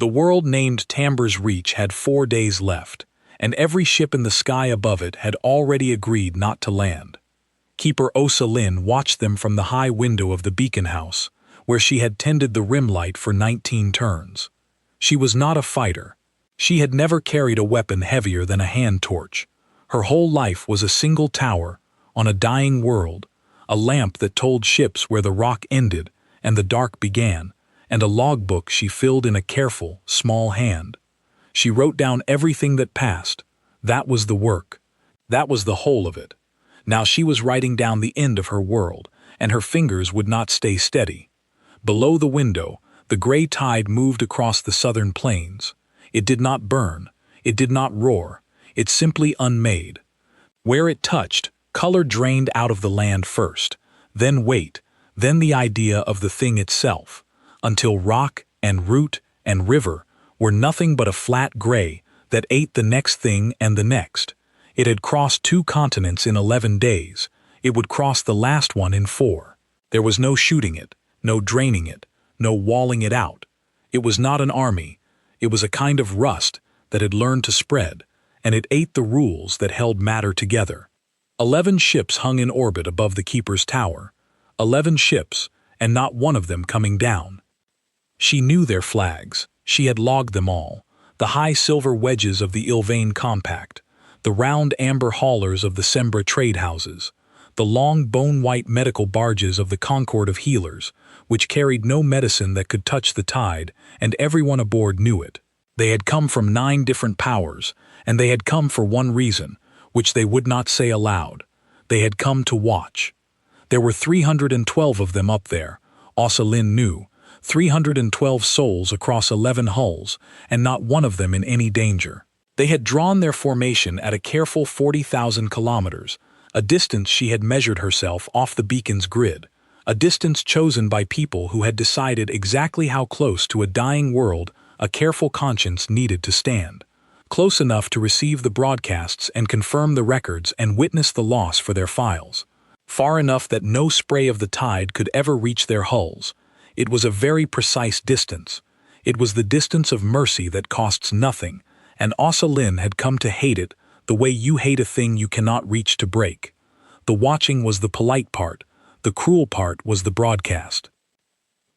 The world named Tambur's Reach had 4 days left, and every ship in the sky above it had already agreed not to land. Keeper Osa Lin watched them from the high window of the beacon house, where she had tended the rim light for 19 turns. She was not a fighter. She had never carried a weapon heavier than a hand torch. Her whole life was a single tower, on a dying world, a lamp that told ships where the rock ended and the dark began, and a logbook she filled in a careful, small hand. She wrote down everything that passed. That was the work. That was the whole of it. Now she was writing down the end of her world, and her fingers would not stay steady. Below the window, the gray tide moved across the southern plains. It did not burn. It did not roar. It simply unmade. Where it touched, color drained out of the land first, then weight, then the idea of the thing itself, until rock and root and river were nothing but a flat gray that ate the next thing and the next. It had crossed 2 continents in 11 days. It would cross the last one in 4. There was no shooting it, no draining it, no walling it out. It was not an army. It was a kind of rust that had learned to spread, and it ate the rules that held matter together. 11 ships hung in orbit above the Keeper's tower. 11 ships, and not one of them coming down. She knew their flags. She had logged them all. The high silver wedges of the Ilvain Compact, the round amber haulers of the Sembra trade houses, the long bone-white medical barges of the Concord of Healers, which carried no medicine that could touch the tide, and everyone aboard knew it. They had come from 9 different powers, and they had come for one reason, which they would not say aloud. They had come to watch. There were 312 of them up there, Osa Lin knew, 312 souls across 11 hulls, and not one of them in any danger. They had drawn their formation at a careful 40,000 kilometers, a distance she had measured herself off the beacon's grid, a distance chosen by people who had decided exactly how close to a dying world a careful conscience needed to stand. Close enough to receive the broadcasts and confirm the records and witness the loss for their files. Far enough that no spray of the tide could ever reach their hulls. It was a very precise distance. It was the distance of mercy that costs nothing, and Osa Lin had come to hate it the way you hate a thing you cannot reach to break. The watching was the polite part. The cruel part was the broadcast.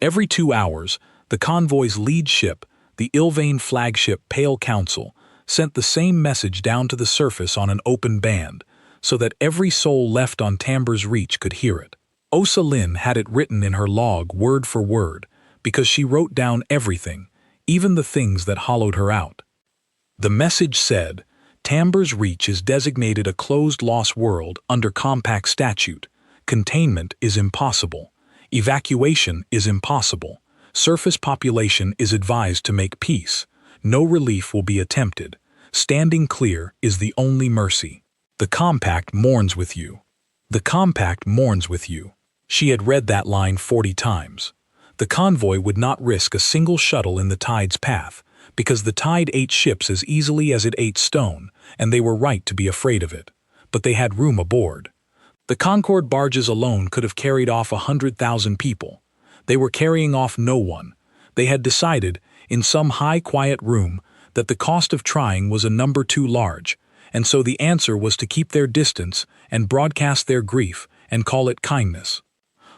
Every 2 hours, the convoy's lead ship, the Ilvain flagship Pale Council, sent the same message down to the surface on an open band, so that every soul left on Tambur's Reach could hear it. Osa Lin had it written in her log word for word, because she wrote down everything, even the things that hollowed her out. The message said, Tambur's Reach is designated a closed lost world under compact statute. Containment is impossible. Evacuation is impossible. Surface population is advised to make peace. No relief will be attempted. Standing clear is the only mercy. The compact mourns with you. The compact mourns with you. She had read that line 40 times. The convoy would not risk a single shuttle in the tide's path, because the tide ate ships as easily as it ate stone, and they were right to be afraid of it. But they had room aboard. The Concord barges alone could have carried off 100,000 people. They were carrying off no one. They had decided, in some high quiet room, that the cost of trying was a number too large, and so the answer was to keep their distance and broadcast their grief and call it kindness.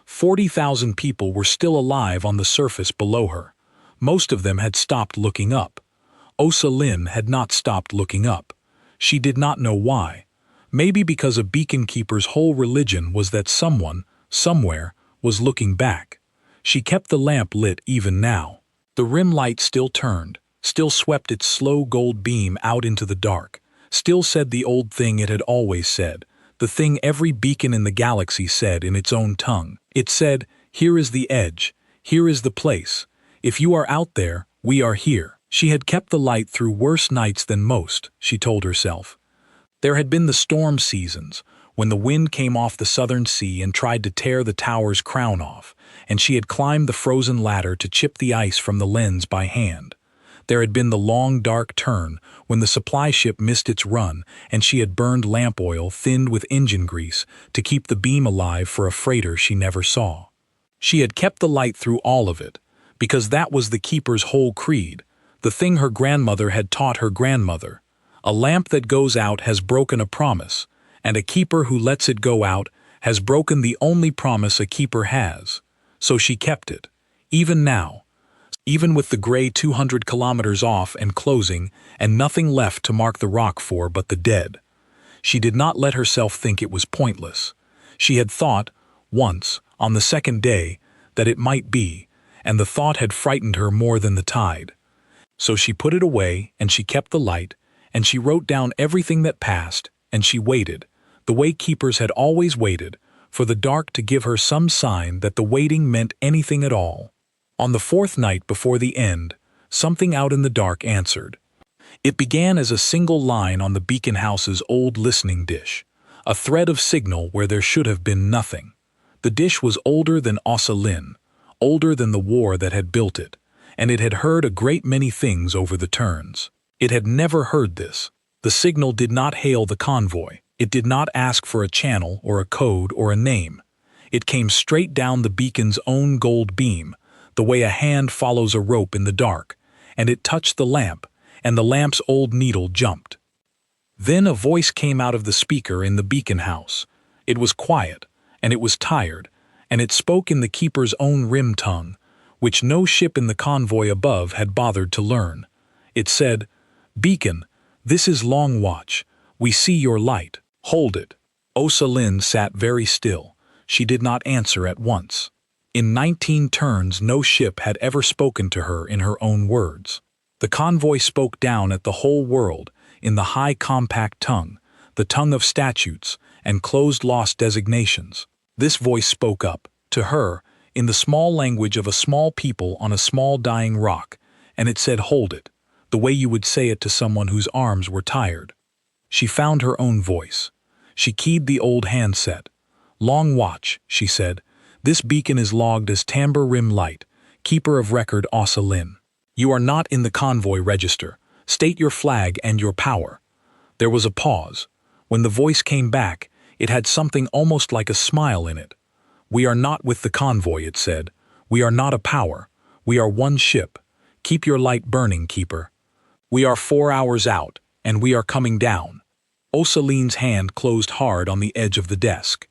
40,000 people were still alive on the surface below her. Most of them had stopped looking up. Osa Lin had not stopped looking up. She did not know why. Maybe because a beacon keeper's whole religion was that someone, somewhere, was looking back. She kept the lamp lit even now. The rim light still turned, still swept its slow gold beam out into the dark, still said the old thing it had always said, the thing every beacon in the galaxy said in its own tongue. It said, here is the edge, here is the place. If you are out there, we are here. She had kept the light through worse nights than most, she told herself. There had been the storm seasons, when the wind came off the southern sea and tried to tear the tower's crown off, and she had climbed the frozen ladder to chip the ice from the lens by hand. There had been the long dark turn, when the supply ship missed its run, and she had burned lamp oil thinned with engine grease to keep the beam alive for a freighter she never saw. She had kept the light through all of it, because that was the keeper's whole creed. the thing her grandmother had taught her grandmother. A lamp that goes out has broken a promise, and a keeper who lets it go out has broken the only promise a keeper has. So she kept it. Even now. Even with the gray 200 kilometers off and closing, and nothing left to mark the rock for but the dead. She did not let herself think it was pointless. She had thought, once, on the second day, that it might be, and the thought had frightened her more than the tide. So she put it away, and she kept the light, and she wrote down everything that passed, and she waited, the way keepers had always waited, for the dark to give her some sign that the waiting meant anything at all. On the fourth night before the end, something out in the dark answered. It began as a single line on the beacon house's old listening dish, a thread of signal where there should have been nothing. The dish was older than Ossa, older than the war that had built it, and it had heard a great many things over the turns. It had never heard this. The signal did not hail the convoy. It did not ask for a channel or a code or a name. It came straight down the beacon's own gold beam, the way a hand follows a rope in the dark, and it touched the lamp, and the lamp's old needle jumped. Then a voice came out of the speaker in the beacon house. It was quiet, and it was tired, and it spoke in the keeper's own rim tongue, which no ship in the convoy above had bothered to learn. It said, "Beacon, this is Long Watch. We see your light. Hold it." Ossa sat very still. She did not answer at once. In 19 turns no ship had ever spoken to her in her own words. The convoy spoke down at the whole world, in the high compact tongue, the tongue of statutes and closed lost designations. This voice spoke up, to her, in the small language of a small people on a small dying rock, and it said hold it, the way you would say it to someone whose arms were tired. She found her own voice. She keyed the old handset. "Long Watch," she said. "This beacon is logged as Tamber Rim Light, keeper of record Ossa. You are not in the convoy register. State your flag and your power." There was a pause. When the voice came back, it had something almost like a smile in it. "We are not with the convoy," it said. "We are not a power. We are one ship. Keep your light burning, keeper. We are 4 hours out, and we are coming down." Ossa's hand closed hard on the edge of the desk.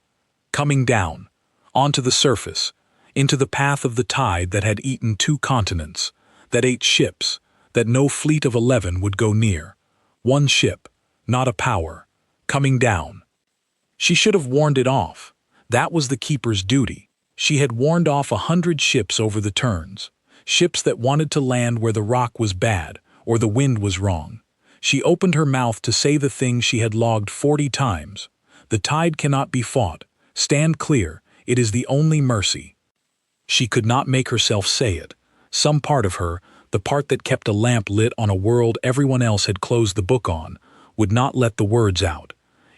Coming down. Onto the surface. Into the path of the tide that had eaten 2 continents. That 8 ships. That no fleet of 11 would go near. One ship. Not a power. Coming down. She should have warned it off. That was the keeper's duty. She had warned off 100 ships over the turns. Ships that wanted to land where the rock was bad, or the wind was wrong. She opened her mouth to say the thing she had logged 40 times. "The tide cannot be fought. Stand clear. It is the only mercy." She could not make herself say it. Some part of her, the part that kept a lamp lit on a world everyone else had closed the book on, would not let the words out.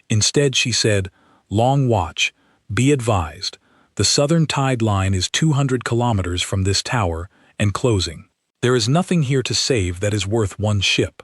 Instead she said, "Long Watch, be advised. The southern tide line is 200 kilometers from this tower and closing. There is nothing here to save that is worth one ship."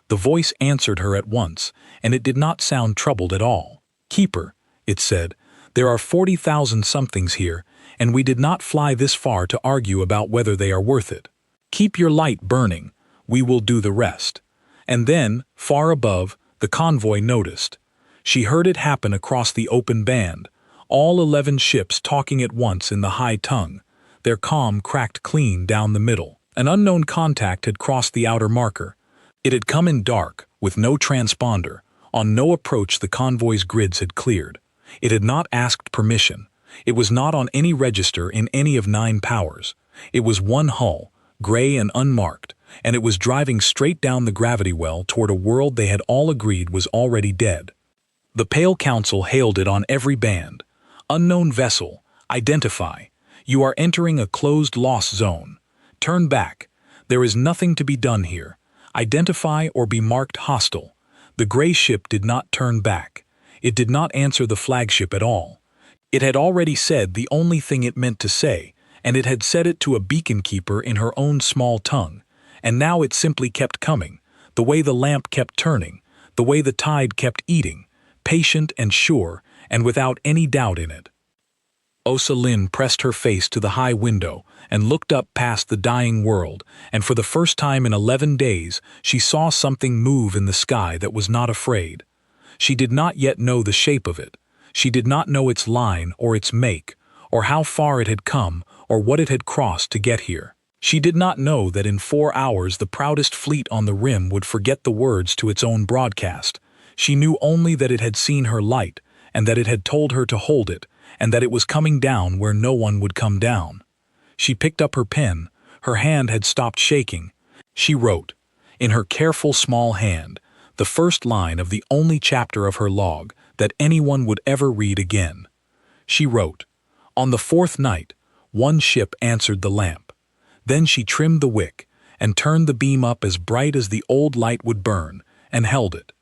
The voice answered her at once, and it did not sound troubled at all. "Keeper," it said, "there are 40,000 somethings here, and we did not fly this far to argue about whether they are worth it. Keep your light burning. We will do the rest." And then, far above, the convoy noticed. She heard it happen across the open band, all 11 ships talking at once in the high tongue, their comm cracked clean down the middle. An unknown contact had crossed the outer marker. It had come in dark, with no transponder. On no approach the convoy's grids had cleared. It had not asked permission. It was not on any register in any of 9 powers. It was one hull, gray and unmarked, and it was driving straight down the gravity well toward a world they had all agreed was already dead. The Pale Council hailed it on every band. "Unknown vessel, identify. You are entering a closed loss zone. Turn back. There is nothing to be done here. Identify or be marked hostile." The gray ship did not turn back. It did not answer the flagship at all. It had already said the only thing it meant to say, and it had said it to a beacon keeper in her own small tongue, and now it simply kept coming, the way the lamp kept turning, the way the tide kept eating, patient and sure, and without any doubt in it. Osa Lin pressed her face to the high window and looked up past the dying world, and for the first time in 11 days she saw something move in the sky that was not afraid. She did not yet know the shape of it. She did not know its line or its make, or how far it had come, or what it had crossed to get here. She did not know that in 4 hours the proudest fleet on the rim would forget the words to its own broadcast. She knew only that it had seen her light, and that it had told her to hold it, and that it was coming down where no one would come down. She picked up her pen. Her hand had stopped shaking. She wrote, in her careful small hand, the first line of the only chapter of her log that anyone would ever read again. She wrote, on the 4th night, one ship answered the lamp. Then she trimmed the wick and turned the beam up as bright as the old light would burn, and held it.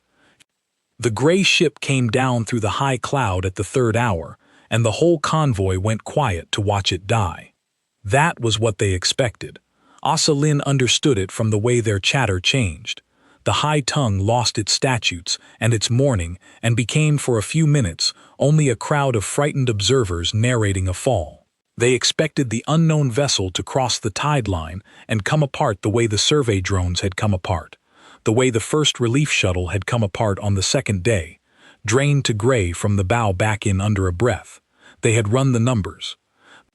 The gray ship came down through the high cloud at the 3rd hour, and the whole convoy went quiet to watch it die. That was what they expected. Osa Lin understood it from the way their chatter changed. The high tongue lost its statutes and its mourning and became for a few minutes only a crowd of frightened observers narrating a fall. They expected the unknown vessel to cross the tide line and come apart the way the survey drones had come apart, the way the first relief shuttle had come apart on the 2nd day, drained to gray from the bow back in under a breath. They had run the numbers.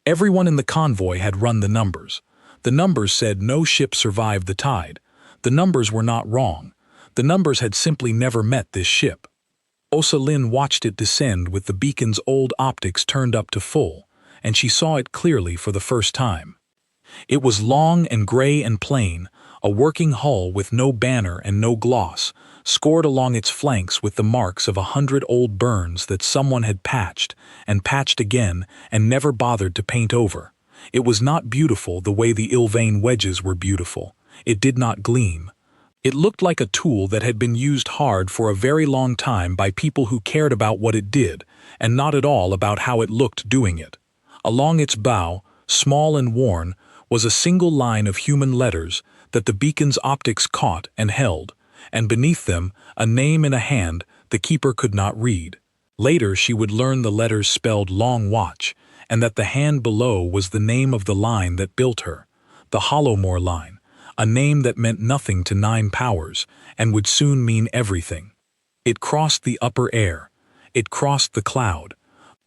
Everyone in the convoy had run the numbers. The numbers said no ship survived the tide. The numbers were not wrong. The numbers had simply never met this ship. Osa Lin watched it descend with the beacon's old optics turned up to full, and she saw it clearly for the first time. It was long and gray and plain, a working hull with no banner and no gloss, scored along its flanks with the marks of 100 old burns that someone had patched and patched again and never bothered to paint over. It was not beautiful the way the ill-vein wedges were beautiful. It did not gleam. It looked like a tool that had been used hard for a very long time by people who cared about what it did, and not at all about how it looked doing it. Along its bow, small and worn, was a single line of human letters that the beacon's optics caught and held, and beneath them a name in a hand the keeper could not read. Later she would learn the letters spelled Long Watch, and that the hand below was the name of the line that built her, the Hollowmore line, a name that meant nothing to 9 powers and would soon mean everything. It crossed the upper air, it crossed the cloud,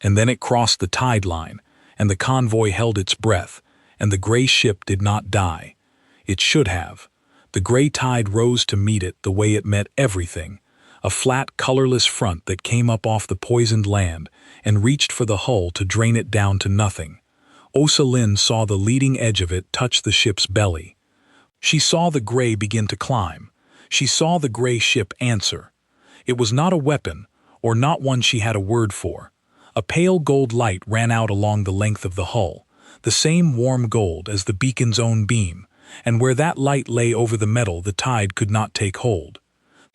and then it crossed the tide line, and the convoy held its breath, and the gray ship did not die. It should have. The gray tide rose to meet it the way it met everything, a flat, colorless front that came up off the poisoned land and reached for the hull to drain it down to nothing. Osa Lin saw the leading edge of it touch the ship's belly. She saw the gray begin to climb. She saw the gray ship answer. It was not a weapon, or not one she had a word for. A pale gold light ran out along the length of the hull, the same warm gold as the beacon's own beam, and where that light lay over the metal the tide could not take hold.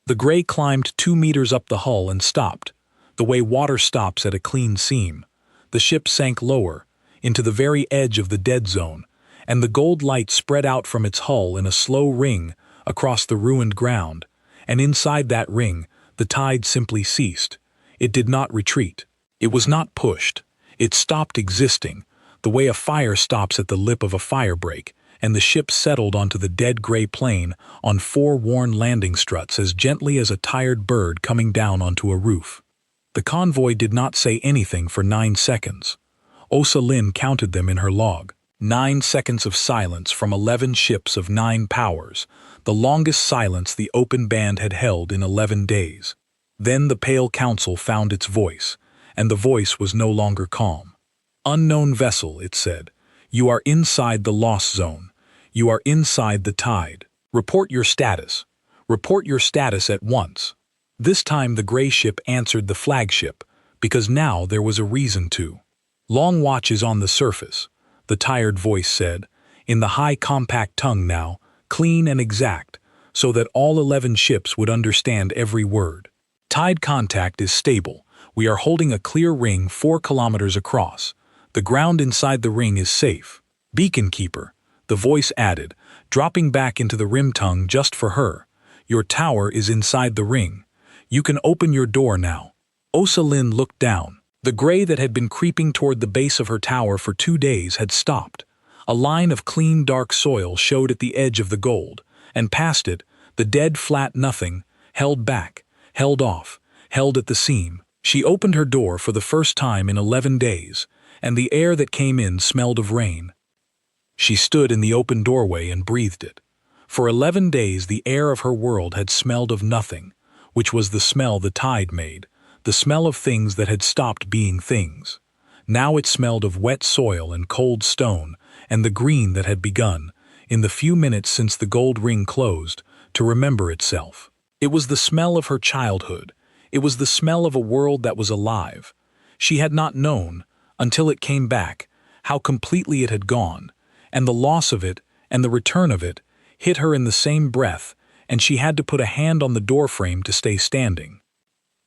The gray climbed 2 meters up the hull and stopped, the way water stops at a clean seam. The ship sank lower, into the very edge of the dead zone, and the gold light spread out from its hull in a slow ring across the ruined ground, and inside that ring the tide simply ceased. It did not retreat. It was not pushed. It stopped existing, the way a fire stops at the lip of a fire break, and the ship settled onto the dead gray plain on 4 worn landing struts as gently as a tired bird coming down onto a roof. The convoy did not say anything for 9 seconds. Osa Lin counted them in her log. 9 seconds of silence from 11 ships of 9 powers, the longest silence the open band had held in 11 days. Then the pale council found its voice, and the voice was no longer calm. Unknown vessel, it said, you are inside the loss zone. You are inside the tide. Report your status. Report your status at once. This time the gray ship answered the flagship, because now there was a reason to. Long Watch is on the surface, the tired voice said, in the high compact tongue now, clean and exact, so that all 11 ships would understand every word. Tide contact is stable. We are holding a clear ring 4 kilometers across. The ground inside the ring is safe. Beacon Keeper, the voice added, dropping back into the rim tongue just for her. Your tower is inside the ring. You can open your door now. Osa Lin looked down. The gray that had been creeping toward the base of her tower for 2 days had stopped. A line of clean dark soil showed at the edge of the gold, and past it, the dead flat nothing, held back, held off, held at the seam. She opened her door for the first time in 11 days, and the air that came in smelled of rain. She stood in the open doorway and breathed it. For 11 days the air of her world had smelled of nothing, which was the smell the tide made, the smell of things that had stopped being things. Now it smelled of wet soil and cold stone, and the green that had begun, in the few minutes since the gold ring closed, to remember itself. It was the smell of her childhood. It was the smell of a world that was alive. She had not known, until it came back, how completely it had gone, and the loss of it and the return of it hit her in the same breath, and she had to put a hand on the doorframe to stay standing.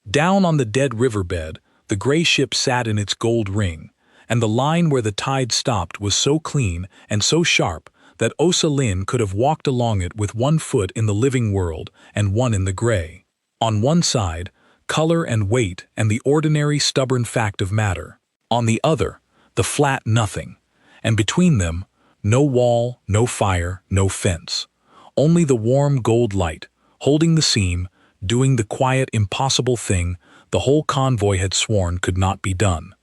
Down on the dead riverbed, the gray ship sat in its gold ring, and the line where the tide stopped was so clean and so sharp that Lin could have walked along it with one foot in the living world and one in the gray. On one side, color and weight and the ordinary stubborn fact of matter. On the other, the flat nothing. And between them, no wall, no fire, no fence. Only the warm gold light, holding the seam, doing the quiet, impossible thing the whole convoy had sworn could not be done.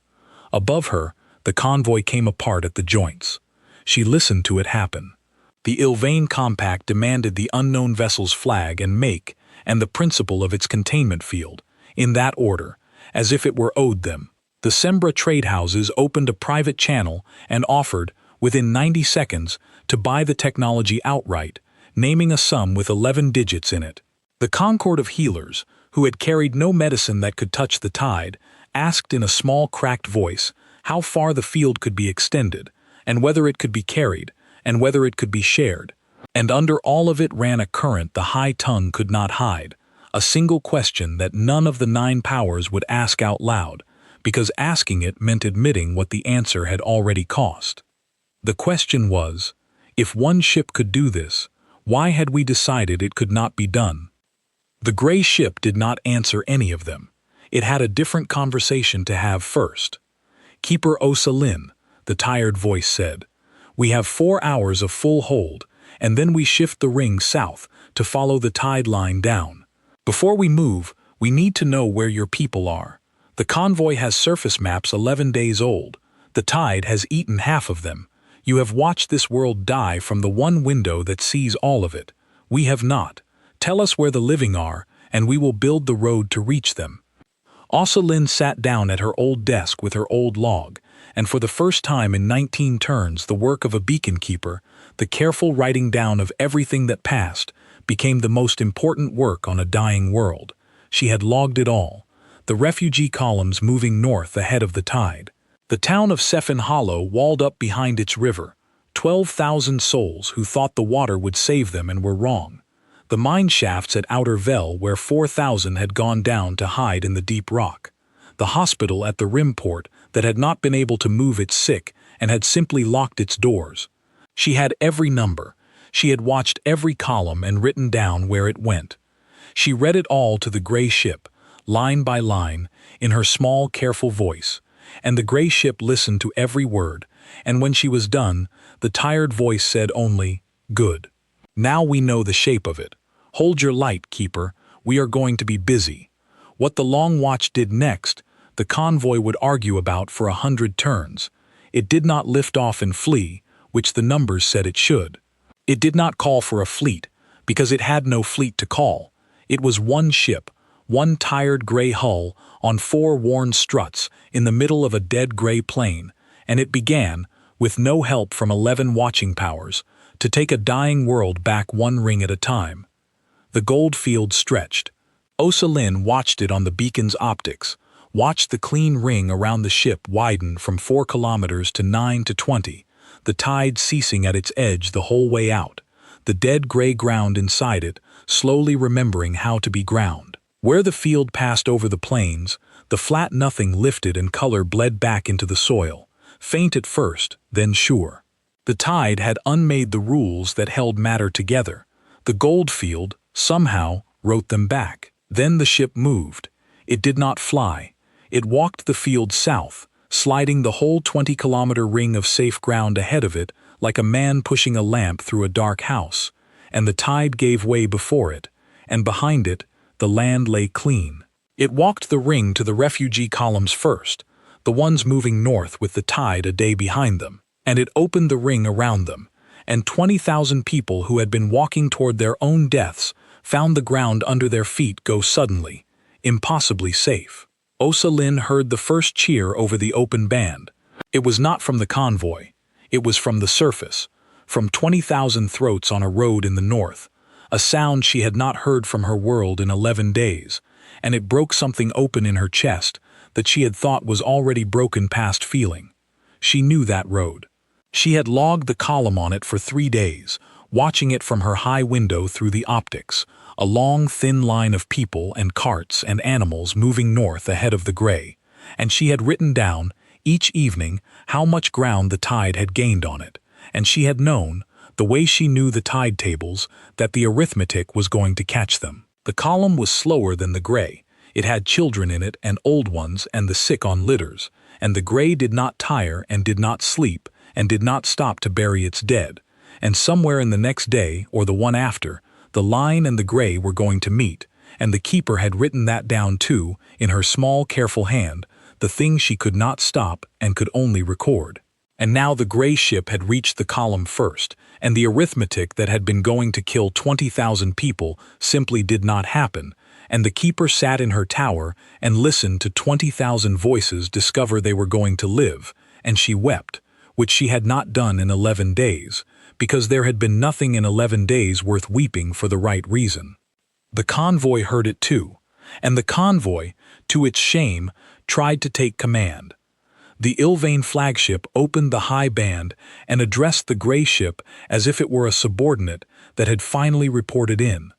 Above her, the convoy came apart at the joints. She listened to it happen. The Ilvain Compact demanded the unknown vessel's flag and make, and the principle of its containment field, in that order, as if it were owed them. The Sembra trade houses opened a private channel and offered, within 90 seconds, to buy the technology outright, naming a sum with 11 digits in it. The Concord of Healers, who had carried no medicine that could touch the tide, asked in a small cracked voice how far the field could be extended, and whether it could be carried, and whether it could be shared. And under all of it ran a current the high tongue could not hide, a single question that none of the 9 powers would ask out loud, because asking it meant admitting what the answer had already cost. The question was, if one ship could do this, why had we decided it could not be done? The gray ship did not answer any of them. It had a different conversation to have first. "Keeper Lin," the tired voice said, "we have 4 hours of full hold, and then we shift the ring south to follow the tide line down. Before we move, we need to know where your people are. The convoy has surface maps 11 days old. The tide has eaten half of them. You have watched this world die from the one window that sees all of it. We have not. Tell us where the living are, and we will build the road to reach them." Lin sat down at her old desk with her old log, and for the first time in 19 turns the work of a beacon keeper, the careful writing down of everything that passed, became the most important work on a dying world. She had logged it all. The refugee columns moving north ahead of the tide. The town of Sephin Hollow walled up behind its river. 12,000 souls who thought the water would save them and were wrong. The mine shafts at Outer Vel where 4,000 had gone down to hide in the deep rock. The hospital at the rim port that had not been able to move its sick and had simply locked its doors. She had every number. She had watched every column and written down where it went. She read it all to the gray ship, line by line, in her small, careful voice, and the gray ship listened to every word, and when she was done, the tired voice said only, "Good. Now we know the shape of it. Hold your light, keeper. We are going to be busy." What the Long Watch did next, the convoy would argue about for 100 turns. It did not lift off and flee, which the numbers said it should. It did not call for a fleet, because it had no fleet to call. It was one ship, one tired gray hull on 4 worn struts in the middle of a dead gray plain, and it began, with no help from 11 watching powers, to take a dying world back 1 ring at a time. The gold field stretched. Lin watched it on the beacon's optics, watched the clean ring around the ship widen from 4 kilometers to 9 to 20, the tide ceasing at its edge the whole way out, the dead gray ground inside it, slowly remembering how to be ground. Where the field passed over the plains, the flat nothing lifted and color bled back into the soil, faint at first, then sure. The tide had unmade the rules that held matter together. The gold field, somehow, wrote them back. Then the ship moved. It did not fly. It walked the field south, sliding the whole 20-kilometer ring of safe ground ahead of it like a man pushing a lamp through a dark house, and the tide gave way before it, and behind it, the land lay clean. It walked the ring to the refugee columns first, the ones moving north with the tide a day behind them, and it opened the ring around them, and 20,000 people who had been walking toward their own deaths found the ground under their feet go suddenly, impossibly safe. Osa-Lin heard the first cheer over the open band. It was not from the convoy. It was from the surface, from 20,000 throats on a road in the north, a sound she had not heard from her world in 11 days, and it broke something open in her chest that she had thought was already broken past feeling. She knew that road. She had logged the column on it for 3 days, watching it from her high window through the optics, a long, thin line of people and carts and animals moving north ahead of the gray, and she had written down, each evening, how much ground the tide had gained on it, and she had known, the way she knew the tide tables, that the arithmetic was going to catch them. The column was slower than the gray. It had children in it and old ones and the sick on litters, and the gray did not tire and did not sleep and did not stop to bury its dead, and somewhere in the next day or the one after, the line and the gray were going to meet, and the keeper had written that down too, in her small, careful hand, the thing she could not stop and could only record. And now the gray ship had reached the column first, and the arithmetic that had been going to kill 20,000 people simply did not happen, and the keeper sat in her tower and listened to 20,000 voices discover they were going to live, and she wept, which she had not done in 11 days, because there had been nothing in 11 days worth weeping for the right reason. The convoy heard it too, and the convoy, to its shame, tried to take command. The Ilvain flagship opened the high band and addressed the gray ship as if it were a subordinate that had finally reported in.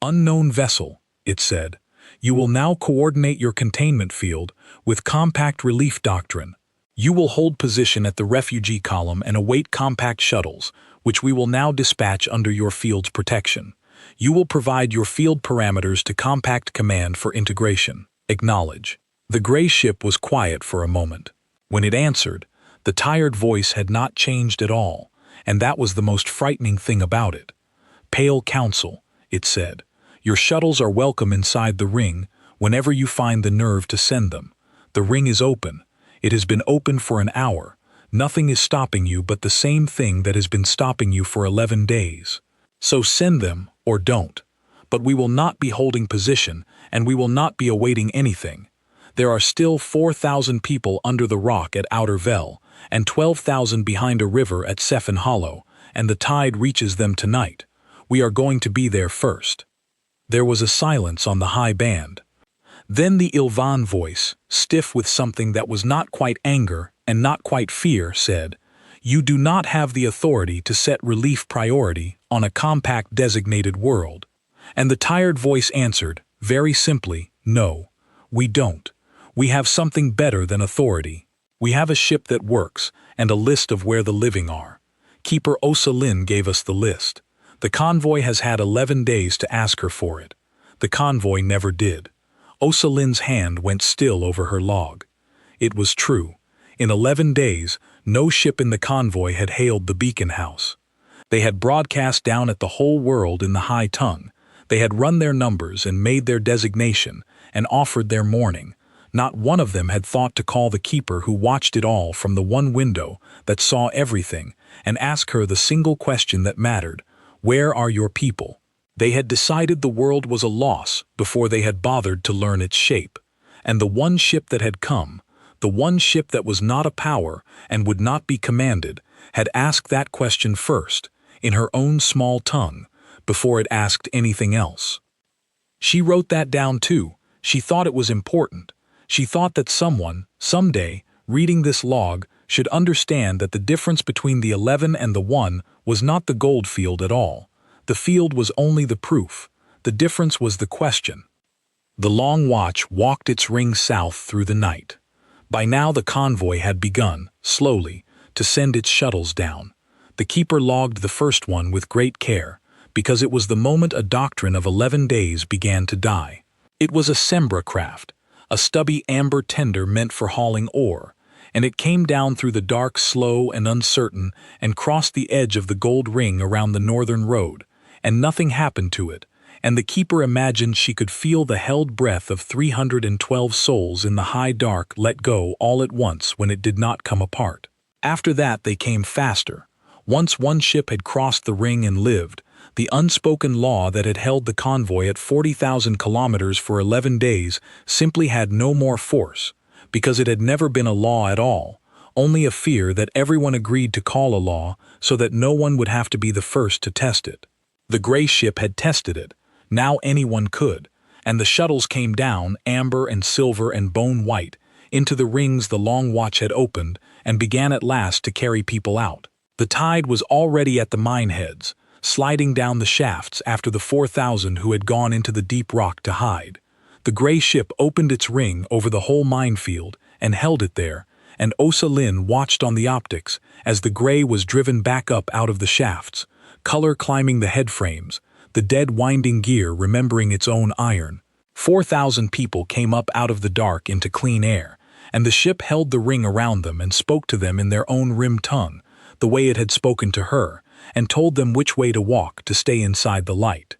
"Unknown vessel," it said, "you will now coordinate your containment field with compact relief doctrine. You will hold position at the refugee column and await compact shuttles, which we will now dispatch under your field's protection. You will provide your field parameters to compact command for integration. Acknowledge." The gray ship was quiet for a moment. When it answered, the tired voice had not changed at all, and that was the most frightening thing about it. "Pale Council," it said, "your shuttles are welcome inside the ring whenever you find the nerve to send them. The ring is open. It has been open for an hour. Nothing is stopping you but the same thing that has been stopping you for 11 days. So send them or don't. But we will not be holding position, and we will not be awaiting anything. There are still 4,000 people under the rock at Outer Vel, and 12,000 behind a river at Sephin Hollow, and the tide reaches them tonight. We are going to be there first." There was a silence on the high band. Then the Ilvan voice, stiff with something that was not quite anger and not quite fear, said, "You do not have the authority to set relief priority on a compact designated world." And the tired voice answered, very simply, "No, we don't. We have something better than authority. We have a ship that works, and a list of where the living are. Keeper Osa-Lin gave us the list. The convoy has had 11 days to ask her for it. The convoy never did." Osa-Lin's hand went still over her log. It was true. In 11 days, no ship in the convoy had hailed the beacon house. They had broadcast down at the whole world in the high tongue. They had run their numbers and made their designation and offered their mourning. Not one of them had thought to call the keeper who watched it all from the one window that saw everything and ask her the single question that mattered: "Where are your people?" They had decided the world was a loss before they had bothered to learn its shape. And the one ship that had come, the one ship that was not a power and would not be commanded, had asked that question first, in her own small tongue, before it asked anything else. She wrote that down too. She thought it was important. She thought that someone, someday, reading this log, should understand that the difference between the 11 and the 1 was not the gold field at all. The field was only the proof. The difference was the question. The long watch walked its ring south through the night. By now the convoy had begun, slowly, to send its shuttles down. The keeper logged the first one with great care, because it was the moment a doctrine of 11 days began to die. It was a Sembra craft, a stubby amber tender meant for hauling ore, and it came down through the dark, slow and uncertain, and crossed the edge of the gold ring around the northern road, and nothing happened to it, and the keeper imagined she could feel the held breath of 312 souls in the high dark let go all at once when it did not come apart. After that they came faster. Once one ship had crossed the ring and lived, the unspoken law that had held the convoy at 40,000 kilometers for 11 days simply had no more force, because it had never been a law at all, only a fear that everyone agreed to call a law so that no one would have to be the first to test it. The gray ship had tested it. Now anyone could, and the shuttles came down, amber and silver and bone white, into the rings the long watch had opened, and began at last to carry people out. The tide was already at the mine heads, sliding down the shafts after the 4,000 who had gone into the deep rock to hide. The gray ship opened its ring over the whole minefield and held it there, and Osa Lin watched on the optics as the gray was driven back up out of the shafts, color climbing the headframes, the dead winding gear remembering its own iron. 4,000 people came up out of the dark into clean air, and the ship held the ring around them and spoke to them in their own rim tongue, the way it had spoken to her, and told them which way to walk to stay inside the light.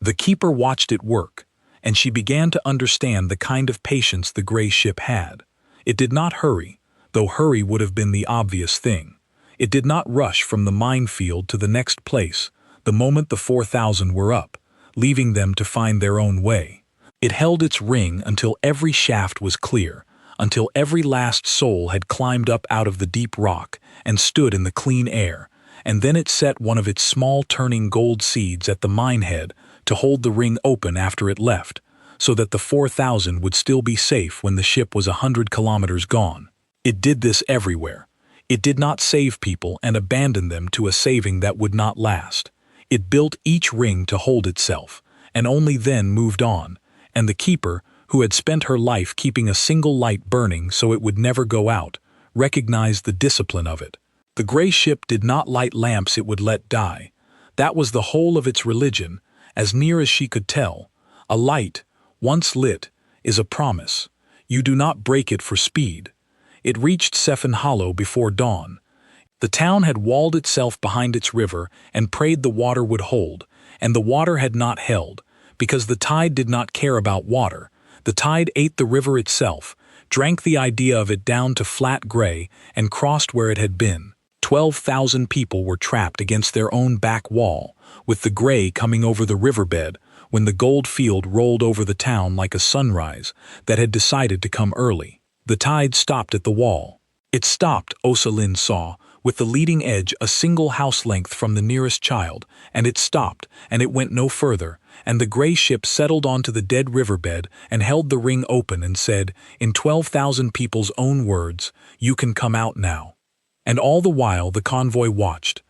The keeper watched it work, and she began to understand the kind of patience the gray ship had. It did not hurry, though hurry would have been the obvious thing. It did not rush from the minefield to the next place the moment the 4,000 were up, leaving them to find their own way. It held its ring until every shaft was clear, until every last soul had climbed up out of the deep rock and stood in the clean air, and then it set one of its small turning gold seeds at the mine head to hold the ring open after it left, so that the 4,000 would still be safe when the ship was 100 kilometers gone. It did this everywhere. It did not save people and abandon them to a saving that would not last. It built each ring to hold itself, and only then moved on, and the keeper, who had spent her life keeping a single light burning so it would never go out, recognized the discipline of it. The gray ship did not light lamps it would let die. That was the whole of its religion, as near as she could tell. A light, once lit, is a promise. You do not break it for speed. It reached Sephin Hollow before dawn. The town had walled itself behind its river and prayed the water would hold, and the water had not held, because the tide did not care about water. The tide ate the river itself, drank the idea of it down to flat gray, and crossed where it had been. 12,000 people were trapped against their own back wall, with the gray coming over the riverbed when the gold field rolled over the town like a sunrise that had decided to come early. The tide stopped at the wall. It stopped, Osa Lin saw, with the leading edge a single house length from the nearest child, and it stopped, and it went no further, and the gray ship settled onto the dead riverbed and held the ring open and said, in 12,000 people's own words, "You can come out now." And all the while the convoy watched.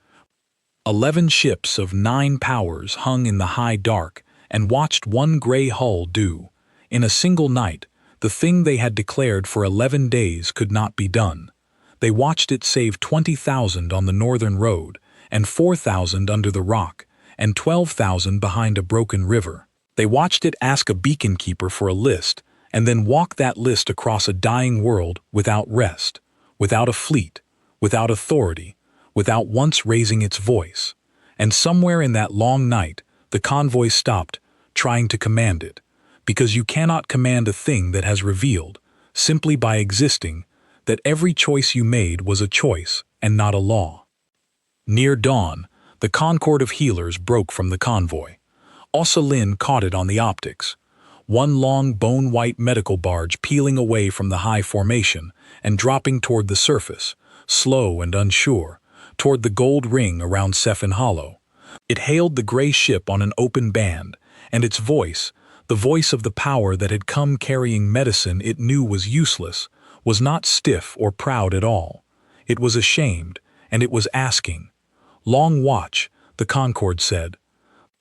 11 ships of 9 powers hung in the high dark and watched one gray hull do. In a single night, the thing they had declared for 11 days could not be done. They watched it save 20,000 on the northern road, and 4,000 under the rock, and 12,000 behind a broken river. They watched it ask a beacon keeper for a list, and then walk that list across a dying world without rest, without a fleet, without authority, without once raising its voice. And somewhere in that long night, the convoy stopped, trying to command it, because you cannot command a thing that has revealed, simply by existing, that every choice you made was a choice and not a law. Near dawn, the concord of healers broke from the convoy. Osa Lin caught it on the optics. One long bone-white medical barge peeling away from the high formation and dropping toward the surface, slow and unsure, toward the gold ring around Sephin Hollow. It hailed the gray ship on an open band, and its voice, the voice of the power that had come carrying medicine it knew was useless, was not stiff or proud at all. It was ashamed, and it was asking. "Long watch," the Concord said.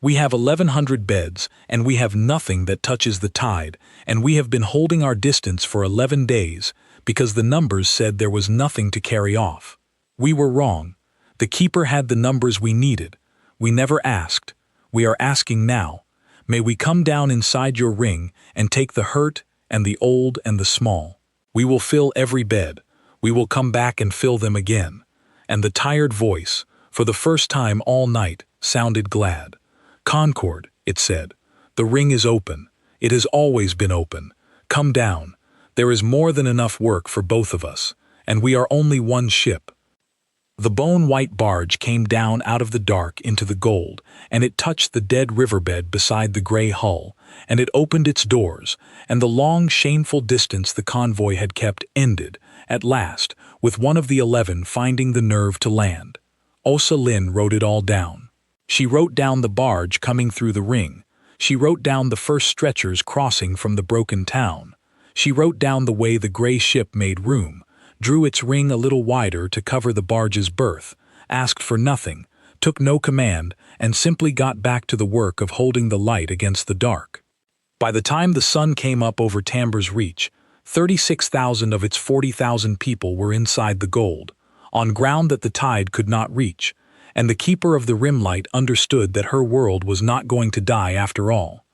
"We have 1,100 beds, and we have nothing that touches the tide, and we have been holding our distance for 11 days, because the numbers said there was nothing to carry off. We were wrong. The keeper had the numbers we needed. We never asked. We are asking now. May we come down inside your ring and take the hurt and the old and the small. We will fill every bed. We will come back and fill them again. And the tired voice, for the first time all night, sounded glad. Concord, it said. The ring is open. It has always been open. Come down. There is more than enough work for both of us, and we are only one ship. The bone-white barge came down out of the dark into the gold, and it touched the dead riverbed beside the gray hull, and it opened its doors, and the long, shameful distance the convoy had kept ended, at last, with one of the 11 finding the nerve to land. Osa Lin wrote it all down. She wrote down the barge coming through the ring. She wrote down the first stretchers crossing from the broken town. She wrote down the way the gray ship made room, drew its ring a little wider to cover the barge's berth, asked for nothing, took no command, and simply got back to the work of holding the light against the dark. By the time the sun came up over Tambur's Reach, 36,000 of its 40,000 people were inside the gold, on ground that the tide could not reach, and the keeper of the rimlight understood that her world was not going to die after all.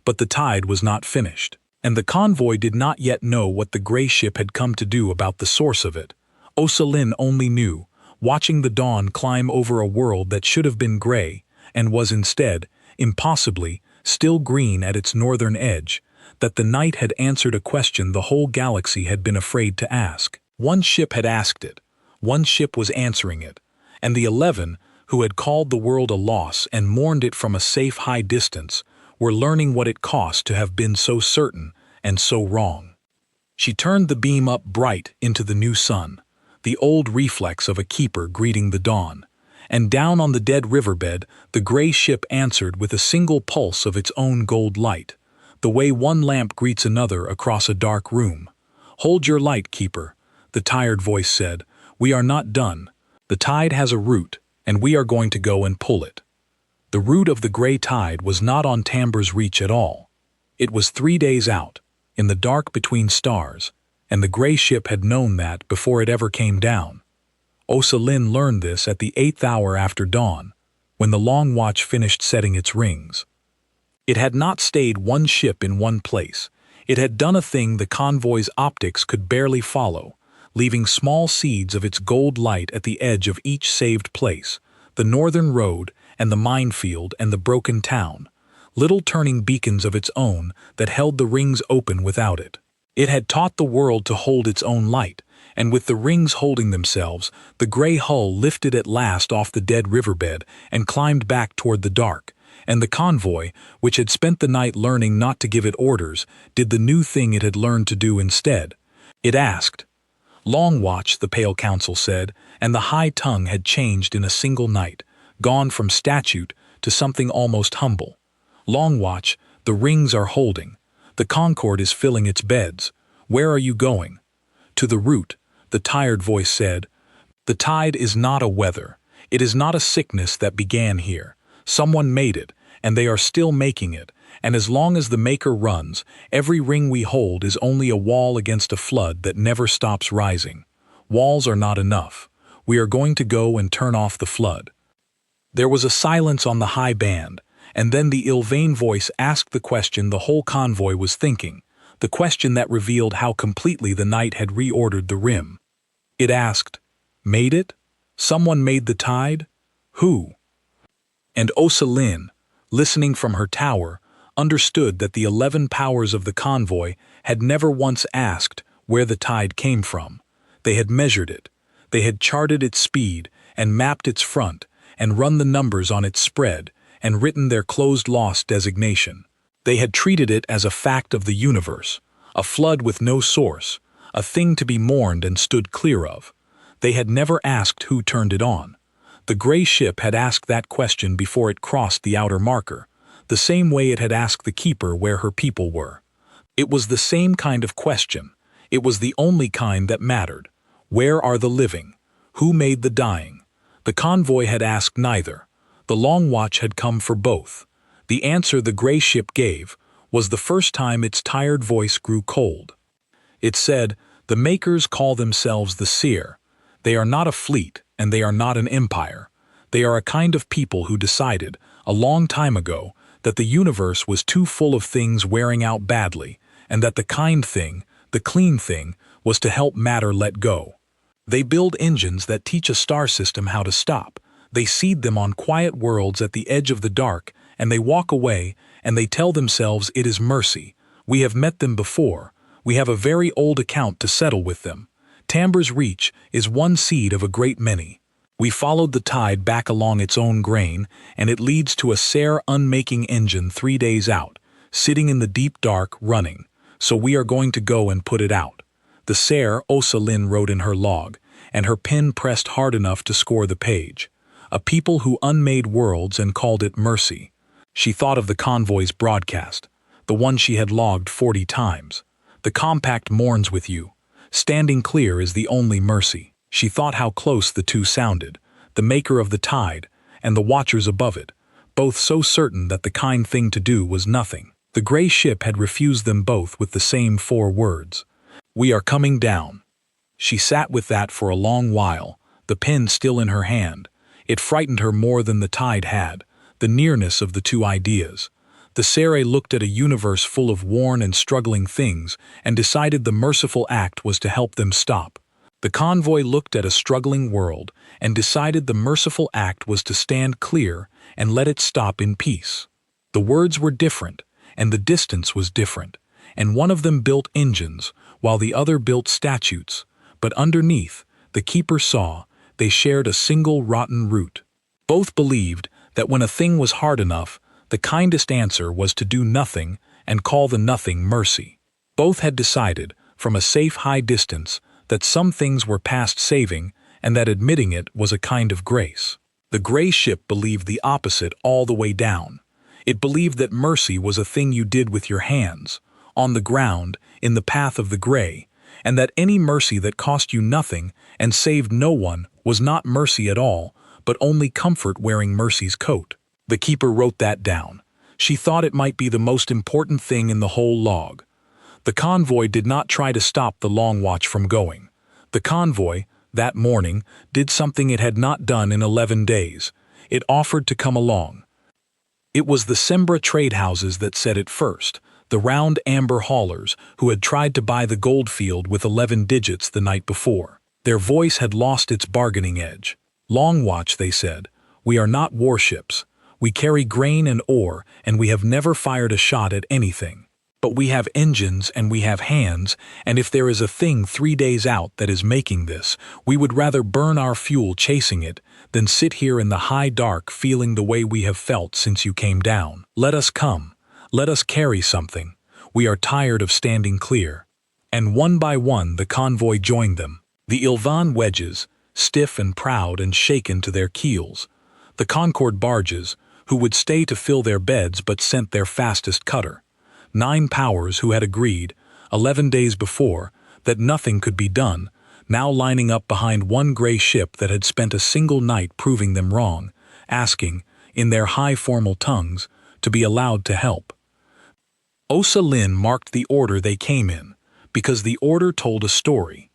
But the tide was not finished, and the convoy did not yet know what the gray ship had come to do about the source of it. Osa Lin only knew, watching the dawn climb over a world that should have been gray, and was instead, impossibly, still green at its northern edge, that the night had answered a question the whole galaxy had been afraid to ask. One ship had asked it, one ship was answering it, and the 11, who had called the world a loss and mourned it from a safe high distance, were learning what it cost to have been so certain and so wrong. She turned the beam up bright into the new sun, the old reflex of a keeper greeting the dawn, and down on the dead riverbed the gray ship answered with a single pulse of its own gold light, the way one lamp greets another across a dark room. "Hold your light, keeper," the tired voice said. "We are not done. The tide has a root, and we are going to go and pull it." The root of the gray tide was not on Tambur's Reach at all. It was 3 days out, in the dark between stars, and the gray ship had known that before it ever came down. Osa Lin learned this at the 8th hour after dawn, when the long watch finished setting its rings. It had not stayed one ship in one place. It had done a thing the convoy's optics could barely follow, leaving small seeds of its gold light at the edge of each saved place, the northern road and the minefield and the broken town, little turning beacons of its own that held the rings open without it. It had taught the world to hold its own light, and with the rings holding themselves, the gray hull lifted at last off the dead riverbed and climbed back toward the dark, and the convoy, which had spent the night learning not to give it orders, did the new thing it had learned to do instead. It asked. Long watch, the Pale Council said, and the high tongue had changed in a single night, gone from statute to something almost humble. Long watch, the rings are holding. The Concord is filling its beds. Where are you going? To the root, the tired voice said. The tide is not a weather. It is not a sickness that began here. Someone made it, and they are still making it, and as long as the maker runs, every ring we hold is only a wall against a flood that never stops rising. Walls are not enough. We are going to go and turn off the flood. There was a silence on the high band, and then the ill-vain voice asked the question the whole convoy was thinking, the question that revealed how completely the night had reordered the rim. It asked, "Made it? Someone made the tide? Who?" And Osa Lin, listening from her tower, understood that the 11 powers of the convoy had never once asked where the tide came from. They had measured it. They had charted its speed and mapped its front and run the numbers on its spread and written their closed-loss designation. They had treated it as a fact of the universe, a flood with no source, a thing to be mourned and stood clear of. They had never asked who turned it on. The gray ship had asked that question before it crossed the outer marker, the same way it had asked the keeper where her people were. It was the same kind of question. It was the only kind that mattered. Where are the living? Who made the dying? The convoy had asked neither. The long watch had come for both. The answer the gray ship gave was the first time its tired voice grew cold. It said, "The makers call themselves the Seer. They are not a fleet, and they are not an empire. They are a kind of people who decided, a long time ago, that the universe was too full of things wearing out badly, and that the kind thing, the clean thing, was to help matter let go. They build engines that teach a star system how to stop. They seed them on quiet worlds at the edge of the dark, and they walk away, and they tell themselves it is mercy. We have met them before. We have a very old account to settle with them. Tambur's reach is one seed of a great many. We followed the tide back along its own grain, and it leads to a Ser unmaking engine 3 days out, sitting in the deep dark, running. So we are going to go and put it out. The Ser, Osa Lin wrote in her log, and her pen pressed hard enough to score the page. A people who unmade worlds and called it mercy. She thought of the convoy's broadcast, the one she had logged 40 times. The compact mourns with you. Standing clear is the only mercy. She thought how close the two sounded, the maker of the tide and the watchers above it, both so certain that the kind thing to do was nothing. The gray ship had refused them both with the same 4 words. We are coming down. She sat with that for a long while, the pen still in her hand. It frightened her more than the tide had, the nearness of the two ideas. The Sere looked at a universe full of worn and struggling things and decided the merciful act was to help them stop. The convoy looked at a struggling world and decided the merciful act was to stand clear and let it stop in peace. The words were different, and the distance was different, and one of them built engines, while the other built statutes, but underneath, the keeper saw, they shared a single rotten root. Both believed that when a thing was hard enough, the kindest answer was to do nothing and call the nothing mercy. Both had decided, from a safe high distance, that some things were past saving and that admitting it was a kind of grace. The gray ship believed the opposite all the way down. It believed that mercy was a thing you did with your hands, on the ground, in the path of the gray, and that any mercy that cost you nothing and saved no one was not mercy at all, but only comfort wearing mercy's coat. The keeper wrote that down. She thought it might be the most important thing in the whole log. The convoy did not try to stop the long watch from going. The convoy, that morning, did something it had not done in 11 days. It offered to come along. It was the Sembra trade houses that said it first, the round amber haulers who had tried to buy the gold field with 11 digits the night before. Their voice had lost its bargaining edge. Long watch, they said. We are not warships. We carry grain and ore, and we have never fired a shot at anything. But we have engines and we have hands, and if there is a thing 3 days out that is making this, we would rather burn our fuel chasing it than sit here in the high dark feeling the way we have felt since you came down. Let us come. Let us carry something. We are tired of standing clear. And one by one the convoy joined them. The Ilvan wedges, stiff and proud and shaken to their keels. The Concord barges, who would stay to fill their beds but sent their fastest cutter. 9 powers who had agreed, 11 days before, that nothing could be done, now lining up behind one gray ship that had spent a single night proving them wrong, asking, in their high formal tongues, to be allowed to help. Osa Lin marked the order they came in, because the order told a story.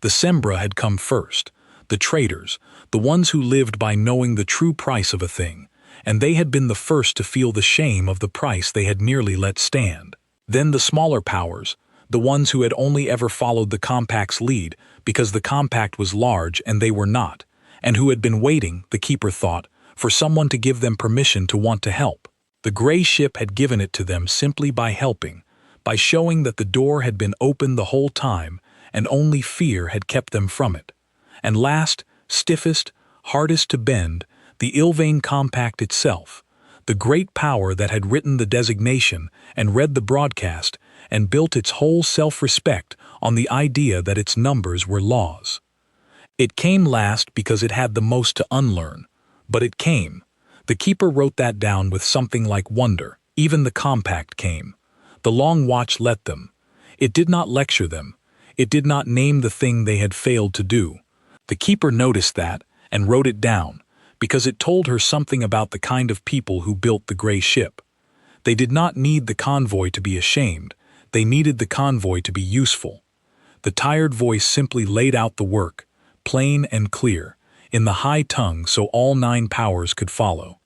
The Sembra had come first, the traders, the ones who lived by knowing the true price of a thing, and they had been the first to feel the shame of the price they had nearly let stand. Then the smaller powers, the ones who had only ever followed the compact's lead because the compact was large and they were not, and who had been waiting, the keeper thought, for someone to give them permission to want to help. The gray ship had given it to them simply by helping, by showing that the door had been open the whole time and only fear had kept them from it. And last, stiffest, hardest to bend, the Ilvain compact itself, the great power that had written the designation and read the broadcast and built its whole self-respect on the idea that its numbers were laws. It came last because it had the most to unlearn, but it came. The keeper wrote that down with something like wonder. Even the compact came. The long watch let them. It did not lecture them. It did not name the thing they had failed to do. The keeper noticed that and wrote it down, because it told her something about the kind of people who built the gray ship. They did not need the convoy to be ashamed. They needed the convoy to be useful. The tired voice simply laid out the work, plain and clear, in the high tongue so all 9 powers could follow.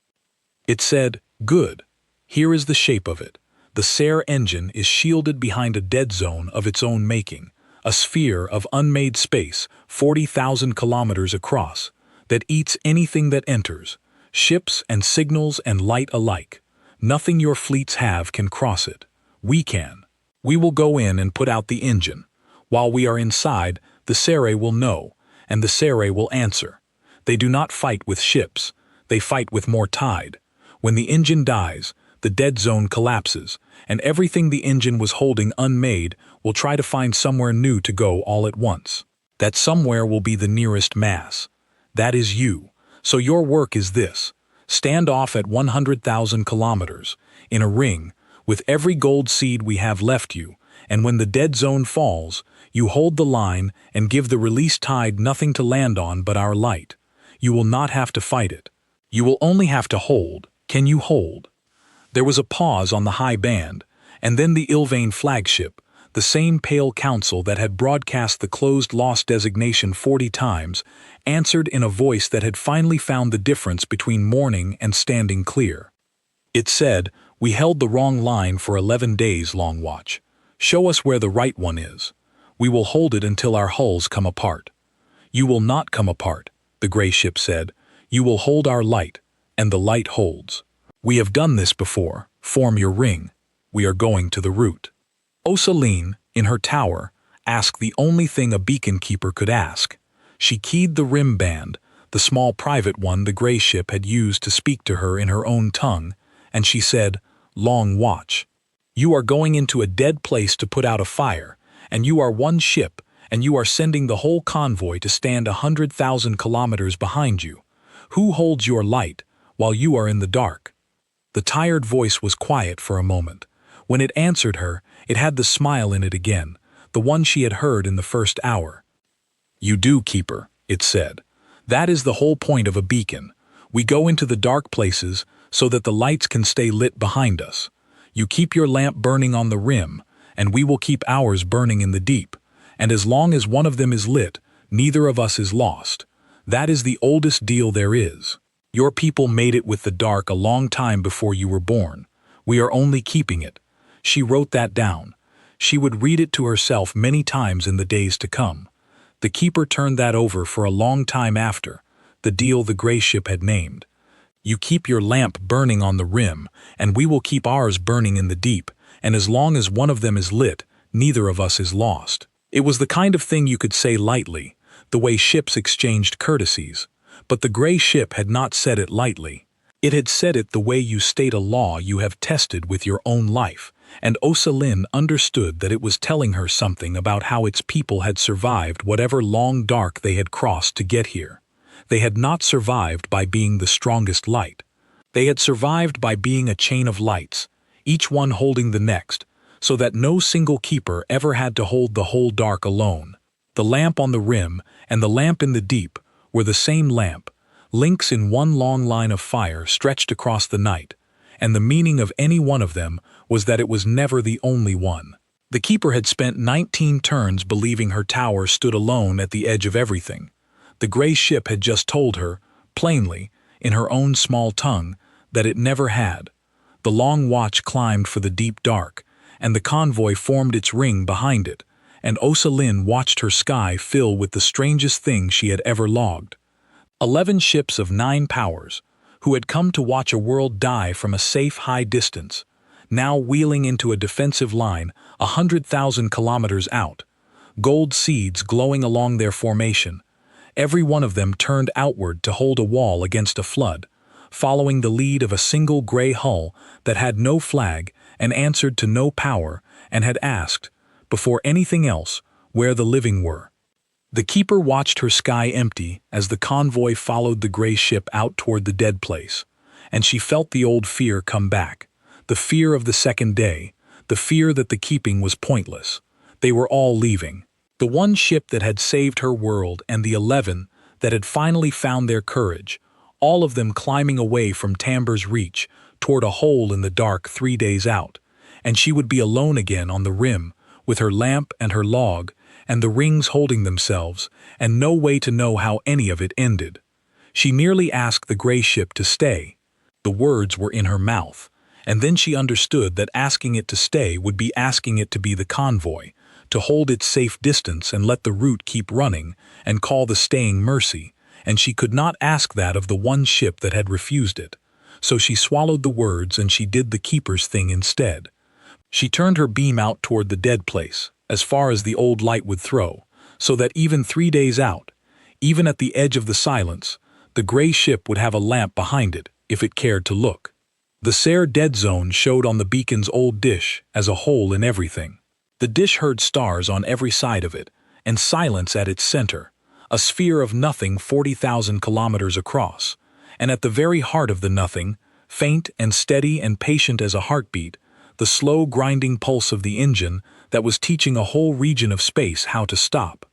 It said, "Good. Here is the shape of it. The SARE engine is shielded behind a dead zone of its own making, a sphere of unmade space 40,000 kilometers across, that eats anything that enters, ships and signals and light alike. Nothing your fleets have can cross it. We can. We will go in and put out the engine. While we are inside, the SARE will know, and the SARE will answer. They do not fight with ships. They fight with more tide. When the engine dies, the dead zone collapses, and everything the engine was holding unmade will try to find somewhere new to go all at once. That somewhere will be the nearest mass. That is you. So your work is this. Stand off at 100,000 kilometers, in a ring, with every gold seed we have left you, and when the dead zone falls, you hold the line and give the released tide nothing to land on but our light. You will not have to fight it. You will only have to hold. Can you hold? There was a pause on the high band, and then the Ilvain flagship, the same pale council that had broadcast the closed loss designation 40 times, answered in a voice that had finally found the difference between morning and standing clear. It said, "We held the wrong line for 11 days, Long Watch. Show us where the right one is. We will hold it until our hulls come apart." "You will not come apart," the gray ship said. "You will hold our light, and the light holds. We have done this before. Form your ring. We are going to the root." Osaline, in her tower, asked the only thing a beacon keeper could ask. She keyed the rim band, the small private one the gray ship had used to speak to her in her own tongue, and she said, "Long Watch. You are going into a dead place to put out a fire, and you are one ship, and you are sending the whole convoy to stand 100,000 kilometers behind you. Who holds your light while you are in the dark?" The tired voice was quiet for a moment. When it answered her, it had the smile in it again, the one she had heard in the first hour. "You do, Keeper," it said. "That is the whole point of a beacon. We go into the dark places so that the lights can stay lit behind us. You keep your lamp burning on the rim, and we will keep ours burning in the deep. And as long as one of them is lit, neither of us is lost. That is the oldest deal there is. Your people made it with the dark a long time before you were born. We are only keeping it." She wrote that down. She would read it to herself many times in the days to come. The keeper turned that over for a long time after, the deal the gray ship had named. "You keep your lamp burning on the rim, and we will keep ours burning in the deep, and as long as one of them is lit, neither of us is lost." It was the kind of thing you could say lightly, the way ships exchanged courtesies. But the gray ship had not said it lightly. It had said it the way you state a law you have tested with your own life, and Osaline understood that it was telling her something about how its people had survived whatever long dark they had crossed to get here. They had not survived by being the strongest light. They had survived by being a chain of lights, each one holding the next, so that no single keeper ever had to hold the whole dark alone. The lamp on the rim and the lamp in the deep were the same lamp, links in one long line of fire stretched across the night, and the meaning of any one of them was that it was never the only one. The keeper had spent 19 turns believing her tower stood alone at the edge of everything. The gray ship had just told her, plainly, in her own small tongue, that it never had. The Long Watch climbed for the deep dark, and the convoy formed its ring behind it, and Osaline watched her sky fill with the strangest thing she had ever logged. 11 ships of 9 powers, who had come to watch a world die from a safe high distance, now wheeling into a defensive line 100,000 kilometers out, gold seeds glowing along their formation, every one of them turned outward to hold a wall against a flood, following the lead of a single gray hull that had no flag and answered to no power and had asked, before anything else, where the living were. The keeper watched her sky empty as the convoy followed the gray ship out toward the dead place, and she felt the old fear come back, the fear of the second day, the fear that the keeping was pointless. They were all leaving. The one ship that had saved her world and the 11 that had finally found their courage, all of them climbing away from Tambur's reach toward a hole in the dark 3 days out, and she would be alone again on the rim, with her lamp and her log, and the rings holding themselves, and no way to know how any of it ended. She nearly asked the gray ship to stay. The words were in her mouth, And then she understood that asking it to stay would be asking it to be the convoy, to hold its safe distance and let the route keep running, and call the staying mercy, and she could not ask that of the one ship that had refused it. So she swallowed the words and she did the keeper's thing instead. She turned her beam out toward the dead place, as far as the old light would throw, so that even 3 days out, even at the edge of the silence, the gray ship would have a lamp behind it if it cared to look. The Sere Dead Zone showed on the beacon's old dish as a hole in everything. The dish heard stars on every side of it, and silence at its center, a sphere of nothing 40,000 kilometers across, and at the very heart of the nothing, faint and steady and patient as a heartbeat, the slow grinding pulse of the engine that was teaching a whole region of space how to stop.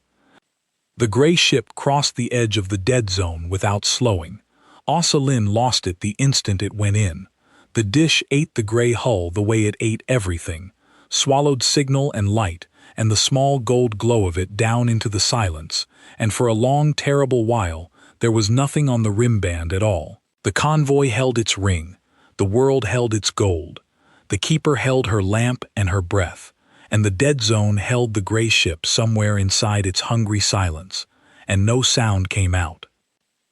The gray ship crossed the edge of the dead zone without slowing. Lin lost it the instant it went in. The dish ate the gray hull the way it ate everything, swallowed signal and light, and the small gold glow of it down into the silence, and for a long terrible while there was nothing on the rim band at all. The convoy held its ring, the world held its gold, the keeper held her lamp and her breath, and the dead zone held the gray ship somewhere inside its hungry silence, and no sound came out.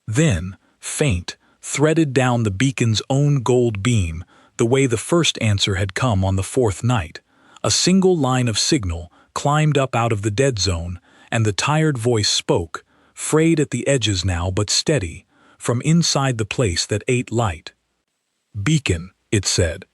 Then, faint, threaded down the beacon's own gold beam, the way the first answer had come on the 4th night, a single line of signal climbed up out of the dead zone, and the tired voice spoke, frayed at the edges now but steady, from inside the place that ate light. "Beacon," it said,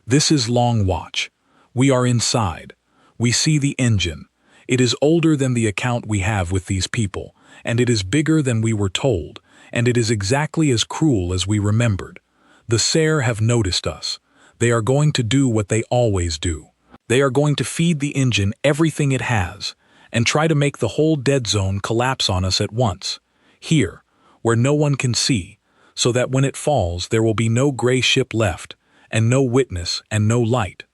"this is Long Watch. We are inside. We see the engine. It is older than the account we have with these people, and it is bigger than we were told, and it is exactly as cruel as we remembered. The Sere have noticed us. They are going to do what they always do. They are going to feed the engine everything it has, and try to make the whole dead zone collapse on us at once, here, where no one can see, so that when it falls there will be no gray ship left, and no witness and no light.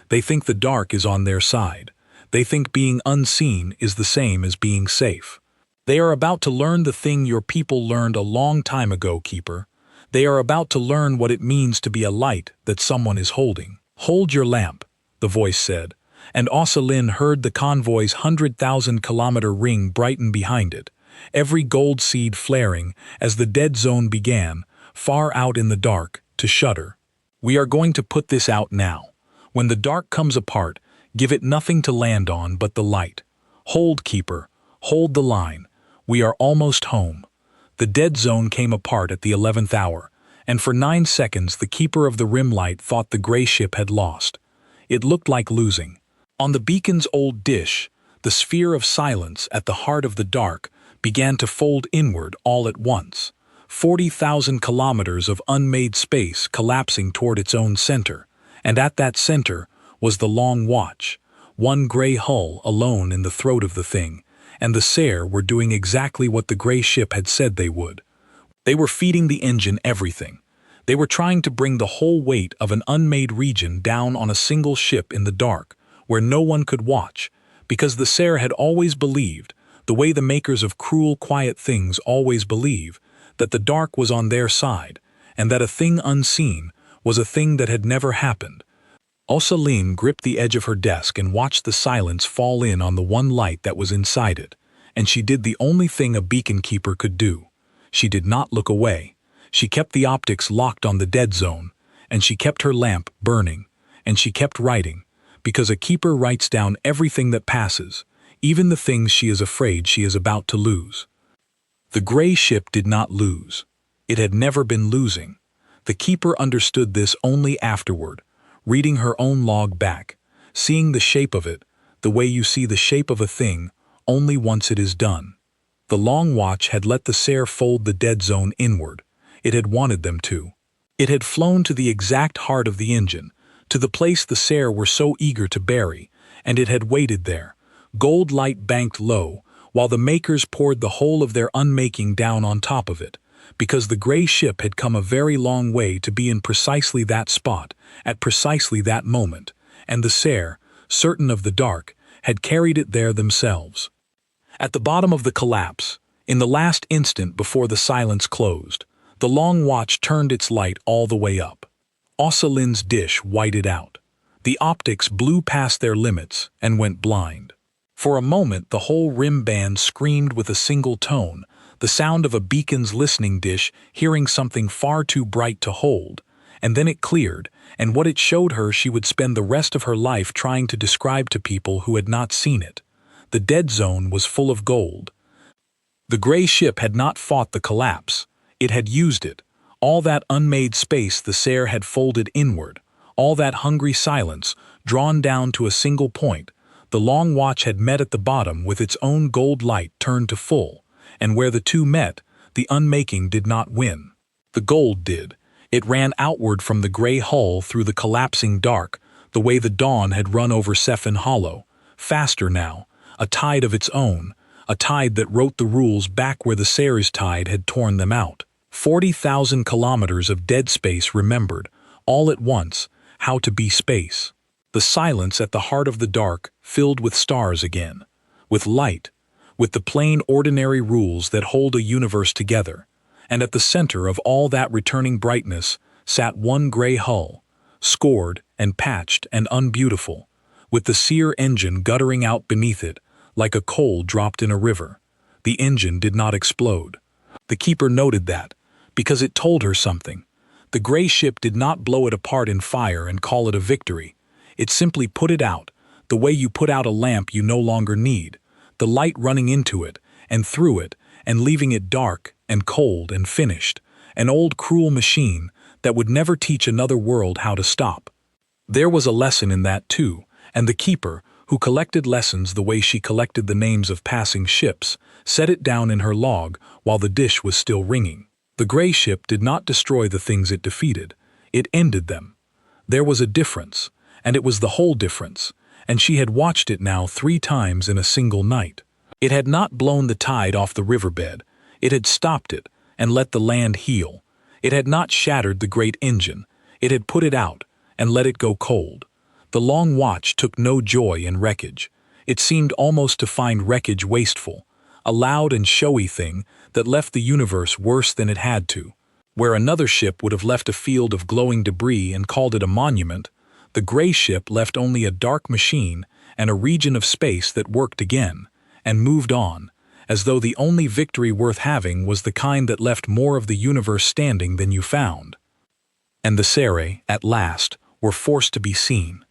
They think the dark is on their side. They think being unseen is the same as being safe. They are about to learn the thing your people learned a long time ago, Keeper. They are about to learn what it means to be a light that someone is holding. Hold your lamp," the voice said, and Lin heard the convoy's 100,000-kilometer ring brighten behind it, every gold seed flaring as the dead zone began, far out in the dark, to shudder. "We are going to put this out now. When the dark comes apart, give it nothing to land on but the light. Hold, Keeper, hold the line. We are almost home." The dead zone came apart at the 11th hour, and for 9 seconds the keeper of the rim light thought the gray ship had lost. It looked like losing. On the beacon's old dish, the sphere of silence at the heart of the dark began to fold inward all at once, 40,000 kilometers of unmade space collapsing toward its own center, and at that center was the Long Watch, one gray hull alone in the throat of the thing, and the Sere were doing exactly what the gray ship had said they would. They were feeding the engine everything. They were trying to bring the whole weight of an unmade region down on a single ship in the dark, where no one could watch, because the Sere had always believed, the way the makers of cruel, quiet things always believe, that the dark was on their side, and that a thing unseen was a thing that had never happened. Lin gripped the edge of her desk and watched the silence fall in on the one light that was inside it, and she did the only thing a beacon keeper could do. She did not look away. She kept the optics locked on the dead zone, and she kept her lamp burning, and she kept writing, because a keeper writes down everything that passes, even the things she is afraid she is about to lose. The gray ship did not lose. It had never been losing. The keeper understood this only afterward, reading her own log back, seeing the shape of it, the way you see the shape of a thing, only once it is done. The Long Watch had let the Sere fold the dead zone inward. It had wanted them to. It had flown to the exact heart of the engine, to the place the Sere were so eager to bury, and it had waited there, gold light banked low, while the makers poured the whole of their unmaking down on top of it, because the gray ship had come a very long way to be in precisely that spot, at precisely that moment, and the Sere, certain of the dark, had carried it there themselves. At the bottom of the collapse, in the last instant before the silence closed, the Long Watch turned its light all the way up. Osalin's dish whited out. The optics blew past their limits and went blind. For a moment the whole rim band screamed with a single tone, the sound of a beacon's listening dish hearing something far too bright to hold, and then it cleared, and what it showed her she would spend the rest of her life trying to describe to people who had not seen it. The dead zone was full of gold. The gray ship had not fought the collapse. It had used it. All that unmade space the Sare had folded inward, all that hungry silence, drawn down to a single point, the Long Watch had met at the bottom with its own gold light turned to full, and where the two met, the unmaking did not win. The gold did. It ran outward from the gray hull through the collapsing dark, the way the dawn had run over Sefin Hollow, faster now, a tide of its own, a tide that wrote the rules back where the Sare's tide had torn them out. 40,000 kilometers of dead space remembered, all at once, how to be space. The silence at the heart of the dark filled with stars again, with light, with the plain ordinary rules that hold a universe together, and at the center of all that returning brightness sat one gray hull, scored and patched and unbeautiful, with the sear engine guttering out beneath it like a coal dropped in a river. The engine did not explode. The keeper noted that, because it told her something. The gray ship did not blow it apart in fire and call it a victory. It simply put it out, the way you put out a lamp you no longer need, the light running into it and through it and leaving it dark and cold and finished, an old cruel machine that would never teach another world how to stop. There was a lesson in that too, and the keeper, who collected lessons the way she collected the names of passing ships, set it down in her log while the dish was still ringing. The gray ship did not destroy the things it defeated. It ended them. There was a difference, and it was the whole difference, and she had watched it now 3 times in a single night. It had not blown the tide off the riverbed. It had stopped it and let the land heal. It had not shattered the great engine. It had put it out and let it go cold. The Long Watch took no joy in wreckage. It seemed almost to find wreckage wasteful, a loud and showy thing that left the universe worse than it had to. Where another ship would have left a field of glowing debris and called it a monument, the gray ship left only a dark machine and a region of space that worked again, and moved on, as though the only victory worth having was the kind that left more of the universe standing than you found. And the Sare, at last, were forced to be seen.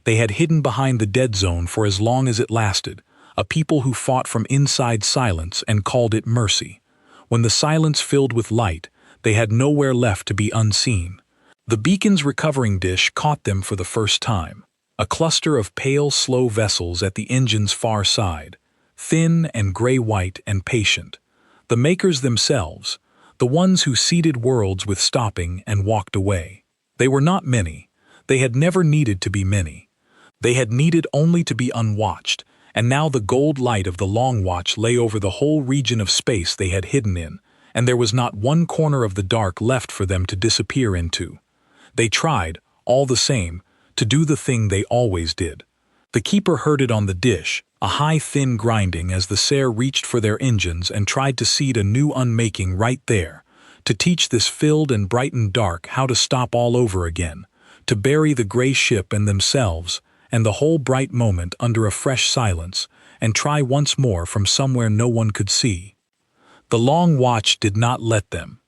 They had hidden behind the dead zone for as long as it lasted, a people who fought from inside silence and called it mercy. When the silence filled with light, they had nowhere left to be unseen. The beacon's recovering dish caught them for the first time, a cluster of pale, slow vessels at the engine's far side, thin and gray-white and patient. The makers themselves, the ones who seeded worlds with stopping and walked away. They were not many. They had never needed to be many. They had needed only to be unwatched, and now the gold light of the Long Watch lay over the whole region of space they had hidden in, and there was not one corner of the dark left for them to disappear into. They tried, all the same, to do the thing they always did. The keeper heard it on the dish, a high thin grinding as the Sare reached for their engines and tried to seed a new unmaking right there, to teach this filled and brightened dark how to stop all over again, to bury the gray ship and themselves, and the whole bright moment under a fresh silence, and try once more from somewhere no one could see. The Long Watch did not let them.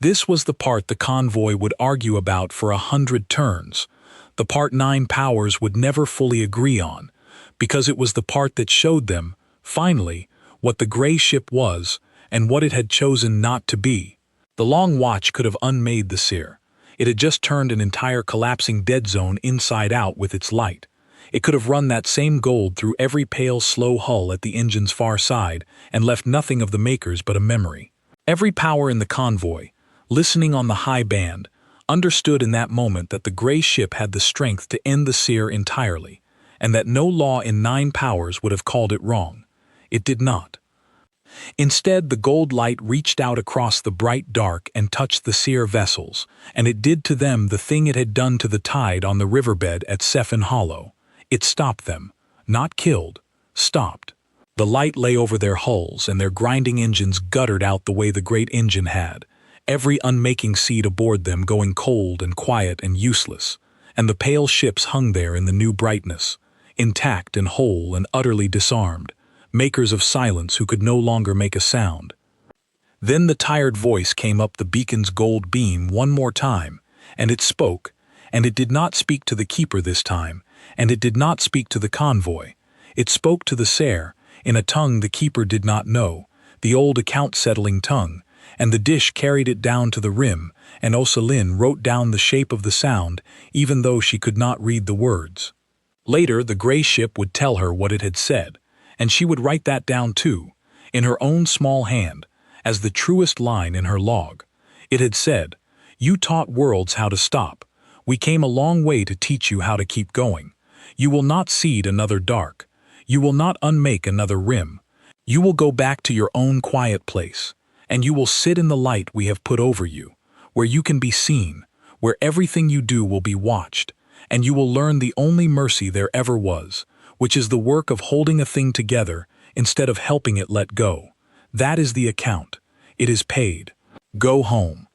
This was the part the convoy would argue about for 100 turns, the part 9 powers would never fully agree on, because it was the part that showed them, finally, what the gray ship was and what it had chosen not to be. The Long Watch could have unmade the Sare. It had just turned an entire collapsing dead zone inside out with its light. It could have run that same gold through every pale, slow hull at the engine's far side and left nothing of the makers but a memory. Every power in the convoy, listening on the high band, understood in that moment that the gray ship had the strength to end the Sare entirely, and that no law in 9 powers would have called it wrong. It did not. Instead, the gold light reached out across the bright dark and touched the Sare vessels, and it did to them the thing it had done to the tide on the riverbed at Sefin Hollow. It stopped them, not killed, stopped. The light lay over their hulls and their grinding engines guttered out the way the great engine had, every unmaking seed aboard them going cold and quiet and useless, and the pale ships hung there in the new brightness, intact and whole and utterly disarmed, makers of silence who could no longer make a sound. Then the tired voice came up the beacon's gold beam one more time, and it spoke, and it did not speak to the keeper this time, and it did not speak to the convoy. It spoke to the Sare, in a tongue the keeper did not know, the old account-settling tongue, and the dish carried it down to the rim, and Osalyn wrote down the shape of the sound, even though she could not read the words. Later, the gray ship would tell her what it had said, and she would write that down too, in her own small hand, as the truest line in her log. It had said, "You taught worlds how to stop. We came a long way to teach you how to keep going. You will not seed another dark. You will not unmake another rim. You will go back to your own quiet place, and you will sit in the light we have put over you, where you can be seen, where everything you do will be watched, and you will learn the only mercy there ever was, which is the work of holding a thing together instead of helping it let go. That is the account. It is paid. Go home."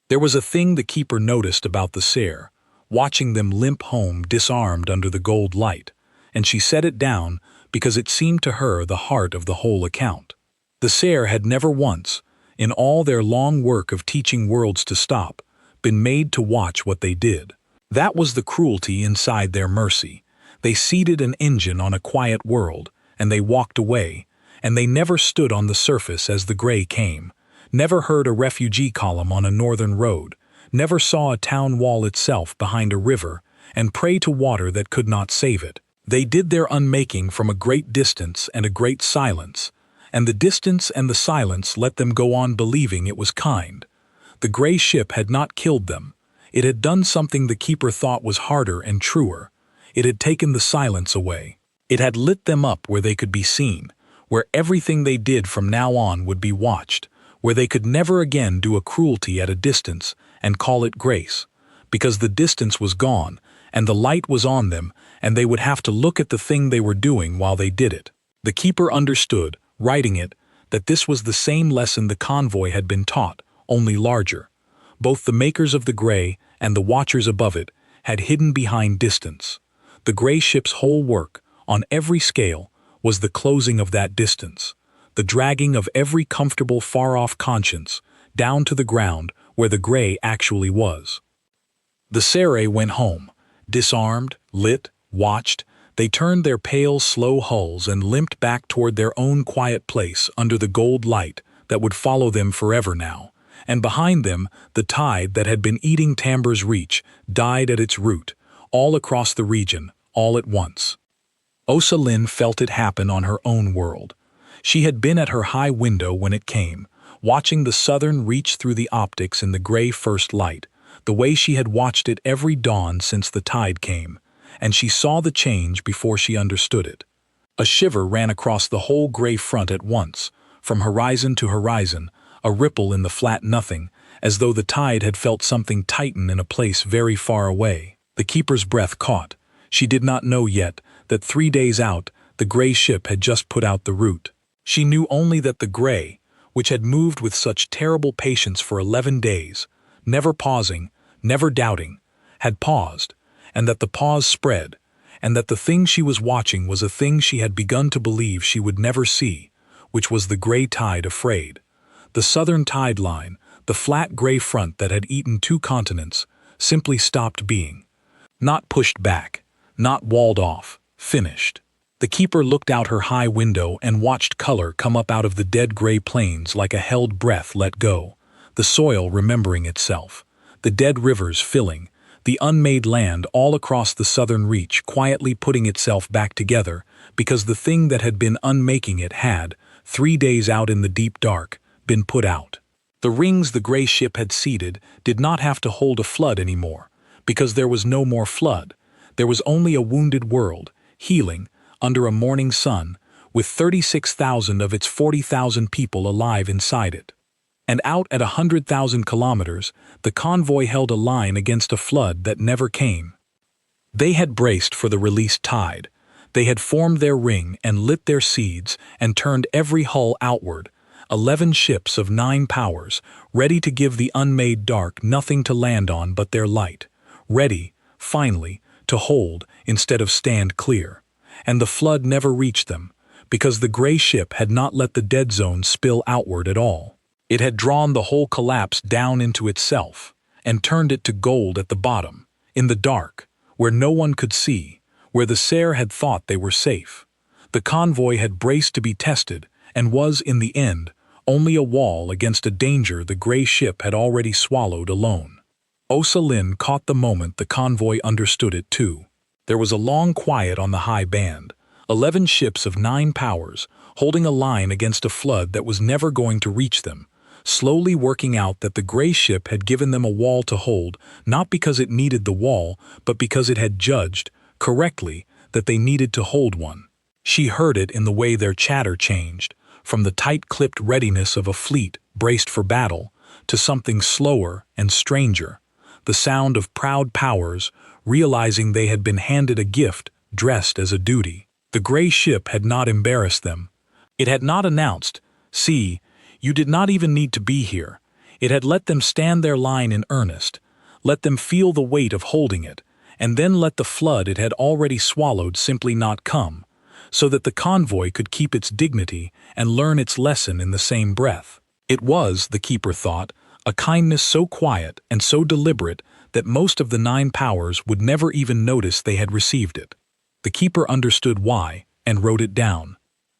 There was a thing the keeper noticed about the Sare, watching them limp home disarmed under the gold light, and she set it down because it seemed to her the heart of the whole account. The Sare had never once, in all their long work of teaching worlds to stop, been made to watch what they did. That was the cruelty inside their mercy. They seeded an engine on a quiet world, and they walked away, and they never stood on the surface as the gray came, never heard a refugee column on a northern road, never saw a town wall itself behind a river, and pray to water that could not save it. They did their unmaking from a great distance and a great silence, and the distance and the silence let them go on believing it was kind. The gray ship had not killed them. It had done something the keeper thought was harder and truer. It had taken the silence away. It had lit them up where they could be seen, where everything they did from now on would be watched, where they could never again do a cruelty at a distance and call it grace, because the distance was gone, and the light was on them, and they would have to look at the thing they were doing while they did it. The keeper understood, writing it, that this was the same lesson the convoy had been taught, only larger. Both the makers of the gray and the watchers above it had hidden behind distance. The gray ship's whole work, on every scale, was the closing of that distance, the dragging of every comfortable far-off conscience down to the ground where the gray actually was. The Sare went home, disarmed, lit, watched. They turned their pale, slow hulls and limped back toward their own quiet place under the gold light that would follow them forever now, and behind them the tide that had been eating Tambur's Reach died at its root, all across the region, all at once. Osalyn felt it happen on her own world. She had been at her high window when it came, watching the southern reach through the optics in the gray first light, the way she had watched it every dawn since the tide came, and she saw the change before she understood it. A shiver ran across the whole gray front at once, from horizon to horizon, a ripple in the flat nothing, as though the tide had felt something tighten in a place very far away. The keeper's breath caught. She did not know yet that 3 days out the gray ship had just put out the root. She knew only that the gray, which had moved with such terrible patience for 11 days, never pausing, never doubting, had paused, and that the pause spread, and that the thing she was watching was a thing she had begun to believe she would never see, which was the gray tide afraid. The southern tide line, the flat gray front that had eaten 2 continents, simply stopped being. Not pushed back, not walled off, finished. The keeper looked out her high window and watched color come up out of the dead gray plains like a held breath let go, the soil remembering itself, the dead rivers filling, the unmade land all across the southern reach quietly putting itself back together because the thing that had been unmaking it had, 3 days out in the deep dark, been put out. The rings the gray ship had seeded did not have to hold a flood anymore, because there was no more flood. There was only a wounded world, healing, under a morning sun, with 36,000 of its 40,000 people alive inside it. And out at 100,000 kilometers, the convoy held a line against a flood that never came. They had braced for the released tide. They had formed their ring and lit their seeds and turned every hull outward, 11 ships of 9 powers, ready to give the unmade dark nothing to land on but their light, ready, finally, to hold instead of stand clear. And the flood never reached them, because the gray ship had not let the dead zone spill outward at all. It had drawn the whole collapse down into itself, and turned it to gold at the bottom, in the dark, where no one could see, where the Sare had thought they were safe. The convoy had braced to be tested, and was, in the end, only a wall against a danger the gray ship had already swallowed alone. Osalin caught the moment the convoy understood it too. There was a long quiet on the high band, 11 ships of 9 powers, holding a line against a flood that was never going to reach them, slowly working out that the gray ship had given them a wall to hold, not because it needed the wall, but because it had judged, correctly, that they needed to hold one. She heard it in the way their chatter changed, from the tight-clipped readiness of a fleet braced for battle, to something slower and stranger, the sound of proud powers realizing they had been handed a gift dressed as a duty. The gray ship had not embarrassed them. It had not announced, "See, you did not even need to be here." It had let them stand their line in earnest, let them feel the weight of holding it, and then let the flood it had already swallowed simply not come, so that the convoy could keep its dignity and learn its lesson in the same breath. It was, the keeper thought, a kindness so quiet and so deliberate that most of the 9 powers would never even notice they had received it. The keeper understood why, and wrote it down.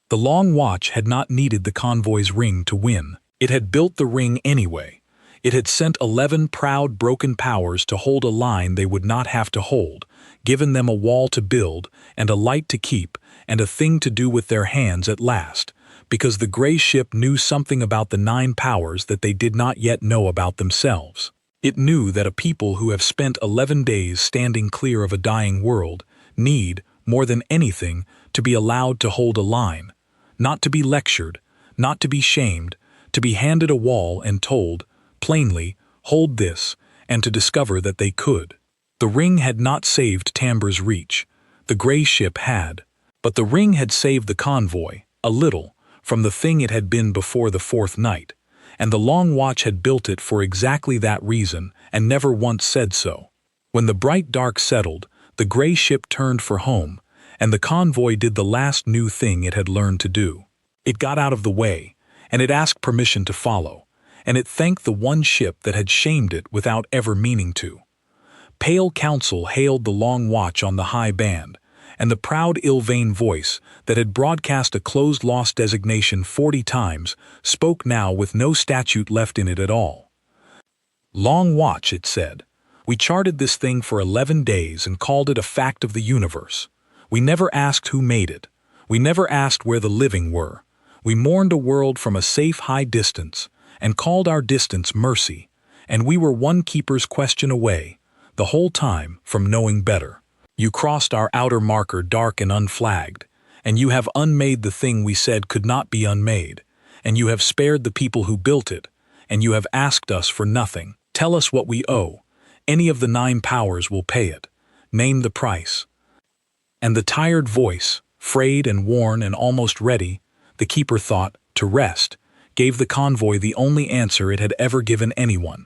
The Long Watch had not needed the convoy's ring to win. It had built the ring anyway. It had sent 11 proud broken powers to hold a line they would not have to hold, given them a wall to build, and a light to keep, and a thing to do with their hands at last, because the gray ship knew something about the 9 powers that they did not yet know about themselves. It knew that a people who have spent 11 days standing clear of a dying world need, more than anything, to be allowed to hold a line, not to be lectured, not to be shamed, to be handed a wall and told, plainly, hold this, and to discover that they could. The ring had not saved Tambur's reach. The gray ship had. But the ring had saved the convoy, a little, from the thing it had been before the 4th night, and the Long Watch had built it for exactly that reason and never once said so. When the bright dark settled, the gray ship turned for home, and the convoy did the last new thing it had learned to do. It got out of the way, and it asked permission to follow, and it thanked the one ship that had shamed it without ever meaning to. Pale counsel hailed the Long Watch on the high band, and the proud ill-vain voice that had broadcast a closed-loss designation 40 times spoke now with no statute left in it at all. Long Watch, it said. We charted this thing for 11 days and called it a fact of the universe. We never asked who made it. We never asked where the living were. We mourned a world from a safe high distance, and called our distance mercy, and we were one keeper's question away, the whole time, from knowing better. You crossed our outer marker dark and unflagged, and you have unmade the thing we said could not be unmade, and you have spared the people who built it, and you have asked us for nothing. Tell us what we owe. Any of the 9 powers will pay it. Name the price. And the tired voice, frayed and worn and almost ready, the keeper thought, to rest, gave the convoy the only answer it had ever given anyone.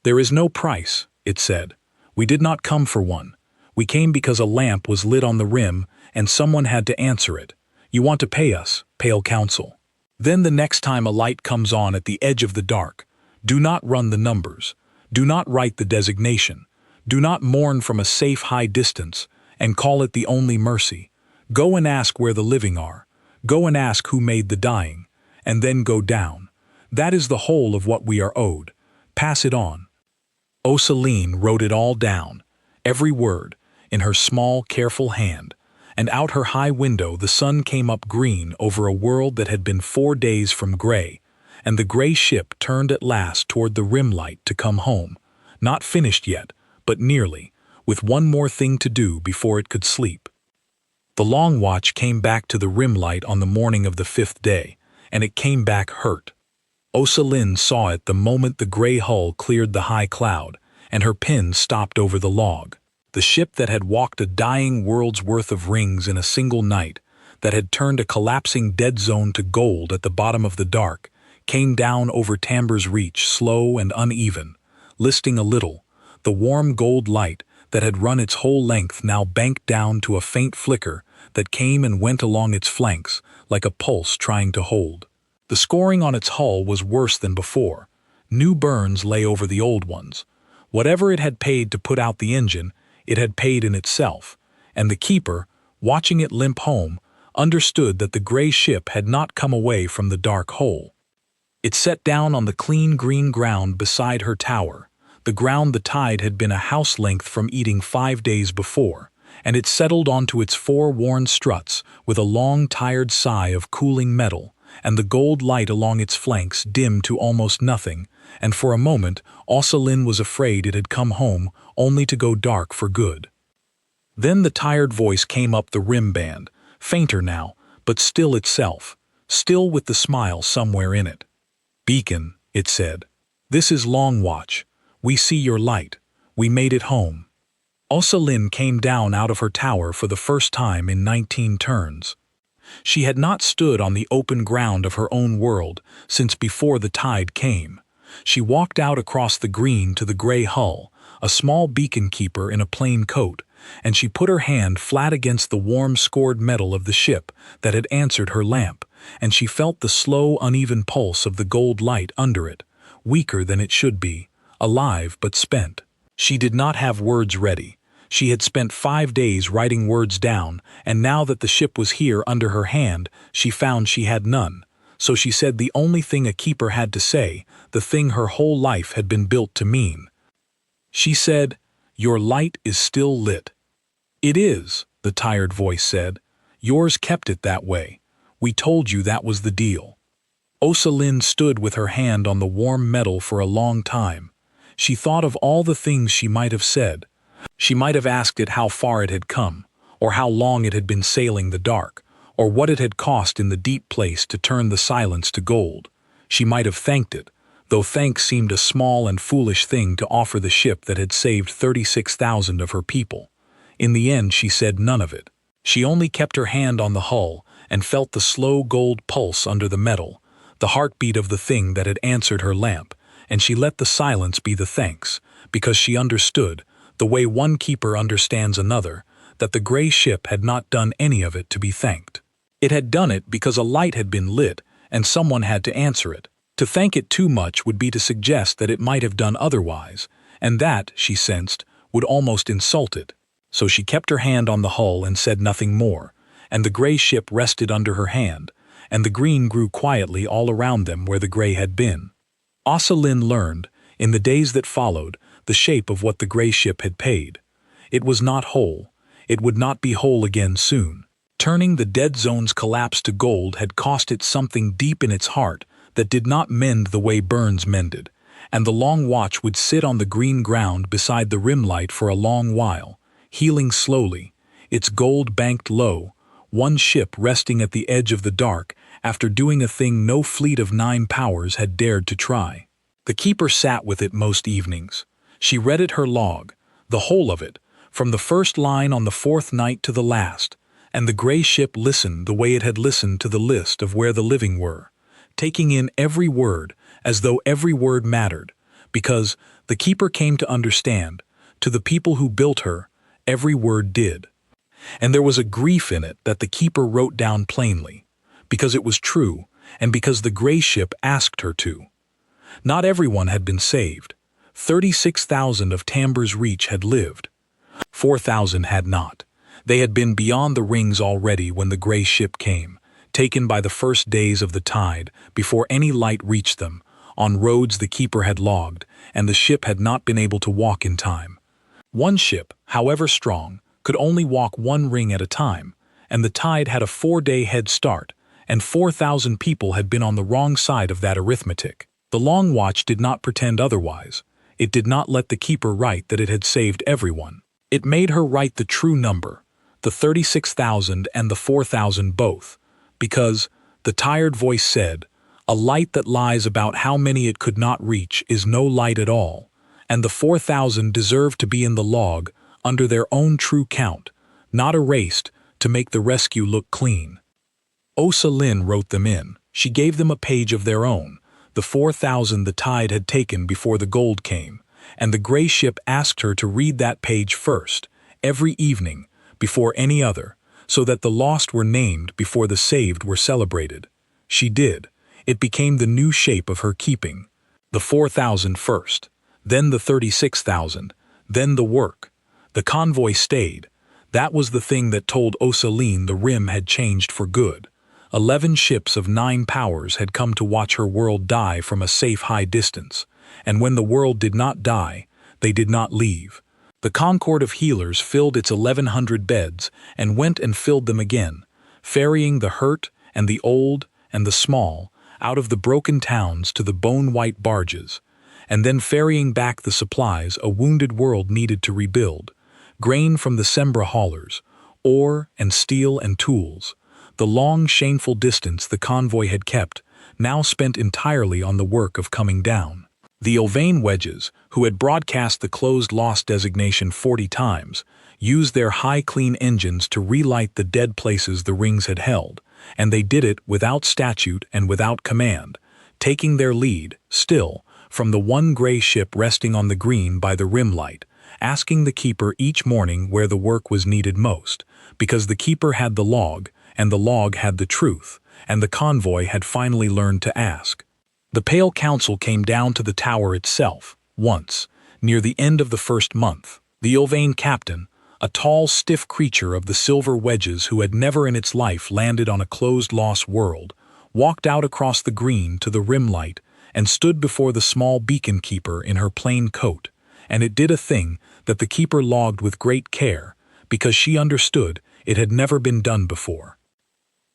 There is no price, it said. We did not come for one. We came because a lamp was lit on the rim, and someone had to answer it. You want to pay us, pale counsel. Then the next time a light comes on at the edge of the dark, do not run the numbers. Do not write the designation. Do not mourn from a safe high distance, and call it the only mercy. Go and ask where the living are. Go and ask who made the dying, and then go down. That is the whole of what we are owed. Pass it on. Osaline wrote it all down, every word, in her small, careful hand, and out her high window the sun came up green over a world that had been 4 days from gray, and the gray ship turned at last toward the rim light to come home, not finished yet, but nearly, with one more thing to do before it could sleep. The Long Watch came back to the rim light on the morning of the 5th day, and it came back hurt. Osalin saw it the moment the gray hull cleared the high cloud, and her pin stopped over the log. The ship that had walked a dying world's worth of rings in a single night, that had turned a collapsing dead zone to gold at the bottom of the dark, came down over Tambur's reach, slow and uneven, listing a little. The warm gold light that had run its whole length now banked down to a faint flicker that came and went along its flanks like a pulse trying to hold. The scoring on its hull was worse than before. New burns lay over the old ones. Whatever it had paid to put out the engine, it had paid in itself, and the keeper, watching it limp home, understood that the gray ship had not come away from the dark hole. It set down on the clean green ground beside her tower, the ground the tide had been a house length from eating 5 days before, and it settled onto its 4 worn struts with a long tired sigh of cooling metal, and the gold light along its flanks dimmed to almost nothing, and for a moment Ocelyn was afraid it had come home only to go dark for good. Then the tired voice came up the rim band, fainter now, but still itself, still with the smile somewhere in it. "Beacon," it said, "this is Long Watch. We see your light. We made it home." Ocelyn came down out of her tower for the first time in 19 turns. She had not stood on the open ground of her own world since before the tide came. She walked out across the green to the gray hull, a small beacon keeper in a plain coat, and she put her hand flat against the warm scored metal of the ship that had answered her lamp, and she felt the slow, uneven pulse of the gold light under it, weaker than it should be, alive but spent. She did not have words ready. She had spent 5 days writing words down, and now that the ship was here under her hand, she found she had none. So she said the only thing a keeper had to say, the thing her whole life had been built to mean. She said, "Your light is still lit." "It is," the tired voice said. "Yours kept it that way. We told you that was the deal." Ocelyn stood with her hand on the warm metal for a long time. She thought of all the things she might have said. She might have asked it how far it had come, or how long it had been sailing the dark, or what it had cost in the deep place to turn the silence to gold. She might have thanked it, though thanks seemed a small and foolish thing to offer the ship that had saved 36,000 of her people. In the end she said none of it. She only kept her hand on the hull and felt the slow gold pulse under the metal, the heartbeat of the thing that had answered her lamp, and she let the silence be the thanks, because she understood, the way one keeper understands another, that the gray ship had not done any of it to be thanked. It had done it because a light had been lit, and someone had to answer it. To thank it too much would be to suggest that it might have done otherwise, and that, she sensed, would almost insult it. So she kept her hand on the hull and said nothing more, and the gray ship rested under her hand, and the green grew quietly all around them where the gray had been. Ocelyn learned, in the days that followed, the shape of what the gray ship had paid. It was not whole. It would not be whole again soon. Turning the dead zone's collapse to gold had cost it something deep in its heart that did not mend the way Burns mended, and the Long Watch would sit on the green ground beside the rim light for a long while, healing slowly, its gold banked low, one ship resting at the edge of the dark after doing a thing no fleet of 9 powers had dared to try. The keeper sat with it most evenings. She read it her log, the whole of it, from the first line on the 4th night to the last, and the gray ship listened the way it had listened to the list of where the living were, taking in every word as though every word mattered, because, the keeper came to understand, to the people who built her, every word did. And there was a grief in it that the keeper wrote down plainly, because it was true, and because the gray ship asked her to. Not everyone had been saved. 36,000 of Tambur's reach had lived. 4,000 had not. They had been beyond the rings already when the gray ship came, taken by the first days of the tide, before any light reached them, on roads the keeper had logged, and the ship had not been able to walk in time. One ship, however strong, could only walk 1 ring at a time, and the tide had a 4-day head start, and 4,000 people had been on the wrong side of that arithmetic. The Long Watch did not pretend otherwise. It did not let the keeper write that it had saved everyone. It made her write the true number, the 36,000 and the 4,000 both, because, the tired voice said, a light that lies about how many it could not reach is no light at all, and the 4,000 deserved to be in the log under their own true count, not erased to make the rescue look clean. Ocelyn wrote them in. She gave them a page of their own, the 4,000 the tide had taken before the gold came, and the gray ship asked her to read that page first, every evening, before any other, so that the lost were named before the saved were celebrated. She did. It became the new shape of her keeping. The 4,000 first, then the 36,000, then the work. The convoy stayed. That was the thing that told Osaline the rim had changed for good. 11 ships of 9 powers had come to watch her world die from a safe high distance, and when the world did not die, they did not leave. The Concord of Healers filled its 1,100 beds and went and filled them again, ferrying the hurt and the old and the small out of the broken towns to the bone-white barges, and then ferrying back the supplies a wounded world needed to rebuild, grain from the Sembra haulers, ore and steel and tools. The long, shameful distance the convoy had kept, now spent entirely on the work of coming down. The Ilvain wedges, who had broadcast the closed lost designation 40 times, used their high clean engines to relight the dead places the rings had held, and they did it without statute and without command, taking their lead, still, from the one gray ship resting on the green by the rim light, asking the keeper each morning where the work was needed most, because the keeper had the log, and the log had the truth, and the convoy had finally learned to ask. The Pale Council came down to the tower itself, once, near the end of the first month. The Ilvain captain, a tall, stiff creature of the silver wedges who had never in its life landed on a closed lost world, walked out across the green to the rim light and stood before the small beacon keeper in her plain coat, and it did a thing that the keeper logged with great care, because she understood it had never been done before.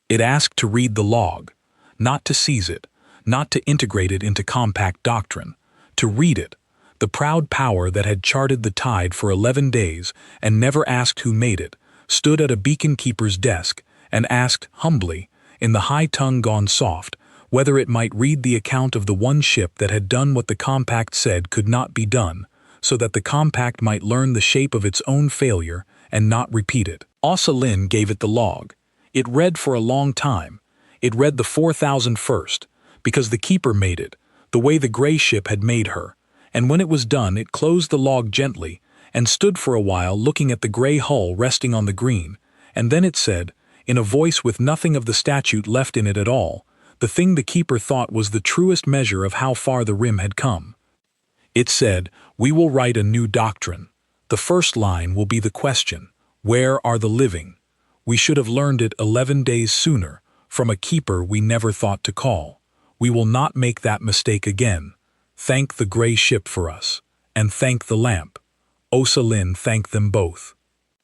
It asked to read the log, not to seize it, not to integrate it into compact doctrine, to read it, the proud power that had charted the tide for 11 days and never asked who made it, stood at a beacon keeper's desk and asked humbly, in the high tongue gone soft, whether it might read the account of the one ship that had done what the compact said could not be done, so that the compact might learn the shape of its own failure and not repeat it. Osaline gave it the log. It read for a long time. It read the 4,000 first, because the keeper made it, the way the gray ship had made her, and when it was done it closed the log gently and stood for a while looking at the gray hull resting on the green, and then it said, in a voice with nothing of the statute left in it at all, the thing the keeper thought was the truest measure of how far the rim had come. It said, "We will write a new doctrine. The first line will be the question, where are the living? We should have learned it 11 days sooner, from a keeper we never thought to call. We will not make that mistake again. Thank the gray ship for us, and thank the lamp." Osaline thanked them both.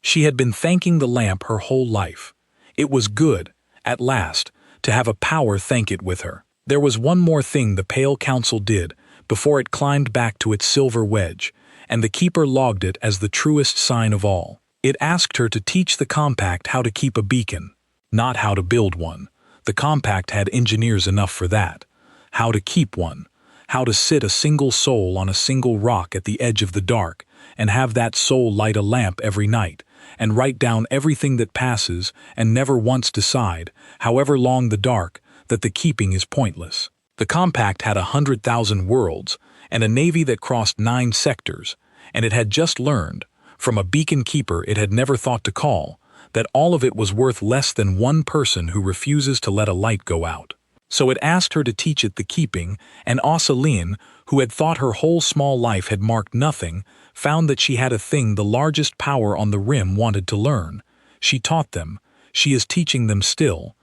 She had been thanking the lamp her whole life. It was good, at last, to have a power thank it with her. There was one more thing the Pale Council did before it climbed back to its silver wedge, and the keeper logged it as the truest sign of all. It asked her to teach the compact how to keep a beacon, not how to build one. The compact had engineers enough for that. How to keep one, how to sit a single soul on a single rock at the edge of the dark, and have that soul light a lamp every night, and write down everything that passes and never once decide, however long the dark, that the keeping is pointless. The compact had 100,000 worlds, and a navy that crossed 9 sectors, and it had just learned, from a beacon keeper it had never thought to call, that all of it was worth less than one person who refuses to let a light go out. So it asked her to teach it the keeping, and Osaline, who had thought her whole small life had marked nothing, found that she had a thing the largest power on the rim wanted to learn. She taught them. She is teaching them still.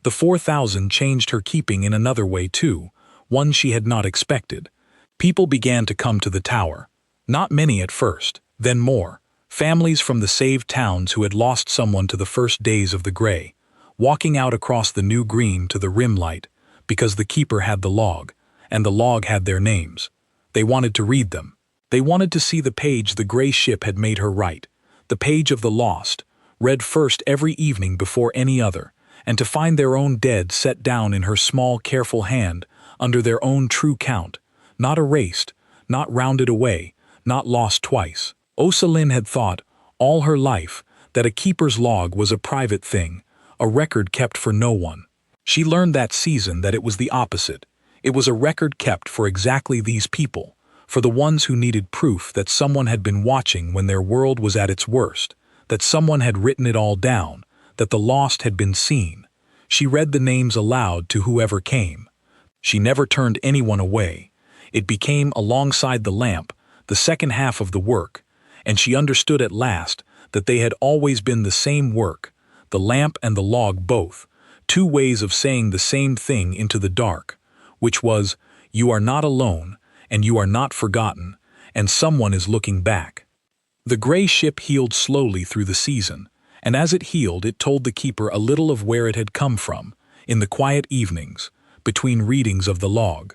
The 4,000 changed her keeping in another way too, one she had not expected. People began to come to the tower. Not many at first, then more. Families from the saved towns who had lost someone to the first days of the gray, walking out across the new green to the rim light, because the keeper had the log, and the log had their names. They wanted to read them. They wanted to see the page the gray ship had made her write, the page of the lost, read first every evening before any other, and to find their own dead set down in her small, careful hand, under their own true count, not erased, not rounded away, not lost twice. Osaline had thought, all her life, that a keeper's log was a private thing, a record kept for no one. She learned that season that it was the opposite. It was a record kept for exactly these people, for the ones who needed proof that someone had been watching when their world was at its worst, that someone had written it all down, that the lost had been seen. She read the names aloud to whoever came. She never turned anyone away. It became, alongside the lamp, the second half of the work, and she understood at last that they had always been the same work, the lamp and the log both, two ways of saying the same thing into the dark, which was, you are not alone, and you are not forgotten, and someone is looking back. The gray ship healed slowly through the season, and as it healed it told the keeper a little of where it had come from, in the quiet evenings, between readings of the log.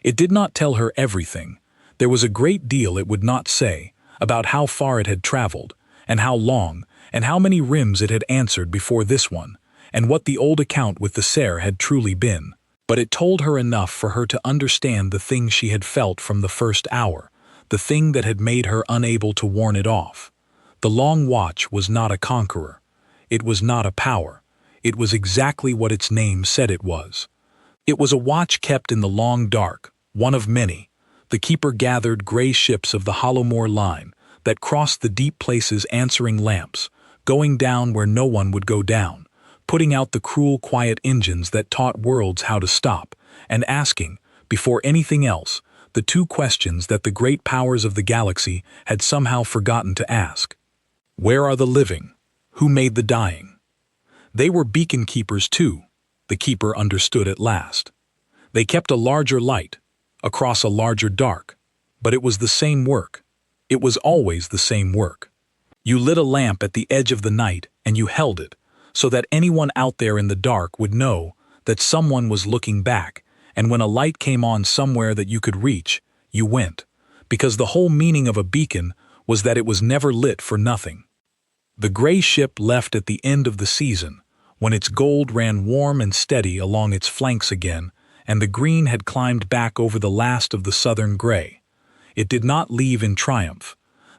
It did not tell her everything. There was a great deal it would not say, about how far it had traveled, and how long, and how many rims it had answered before this one, and what the old account with the Ser had truly been. But it told her enough for her to understand the thing she had felt from the first hour, the thing that had made her unable to warn it off. The long watch was not a conqueror. It was not a power. It was exactly what its name said it was. It was a watch kept in the long dark, one of many. The keeper gathered gray ships of the Hollowmore line that crossed the deep places answering lamps, going down where no one would go down, putting out the cruel quiet engines that taught worlds how to stop, and asking, before anything else, the two questions that the great powers of the galaxy had somehow forgotten to ask. Where are the living? Who made the dying? They were beacon keepers too, the keeper understood at last. They kept a larger light, across a larger dark, but it was the same work. It was always the same work. You lit a lamp at the edge of the night and you held it, so that anyone out there in the dark would know that someone was looking back, and when a light came on somewhere that you could reach, you went, because the whole meaning of a beacon was that it was never lit for nothing. The gray ship left at the end of the season, when its gold ran warm and steady along its flanks again, and the green had climbed back over the last of the southern gray. It did not leave in triumph.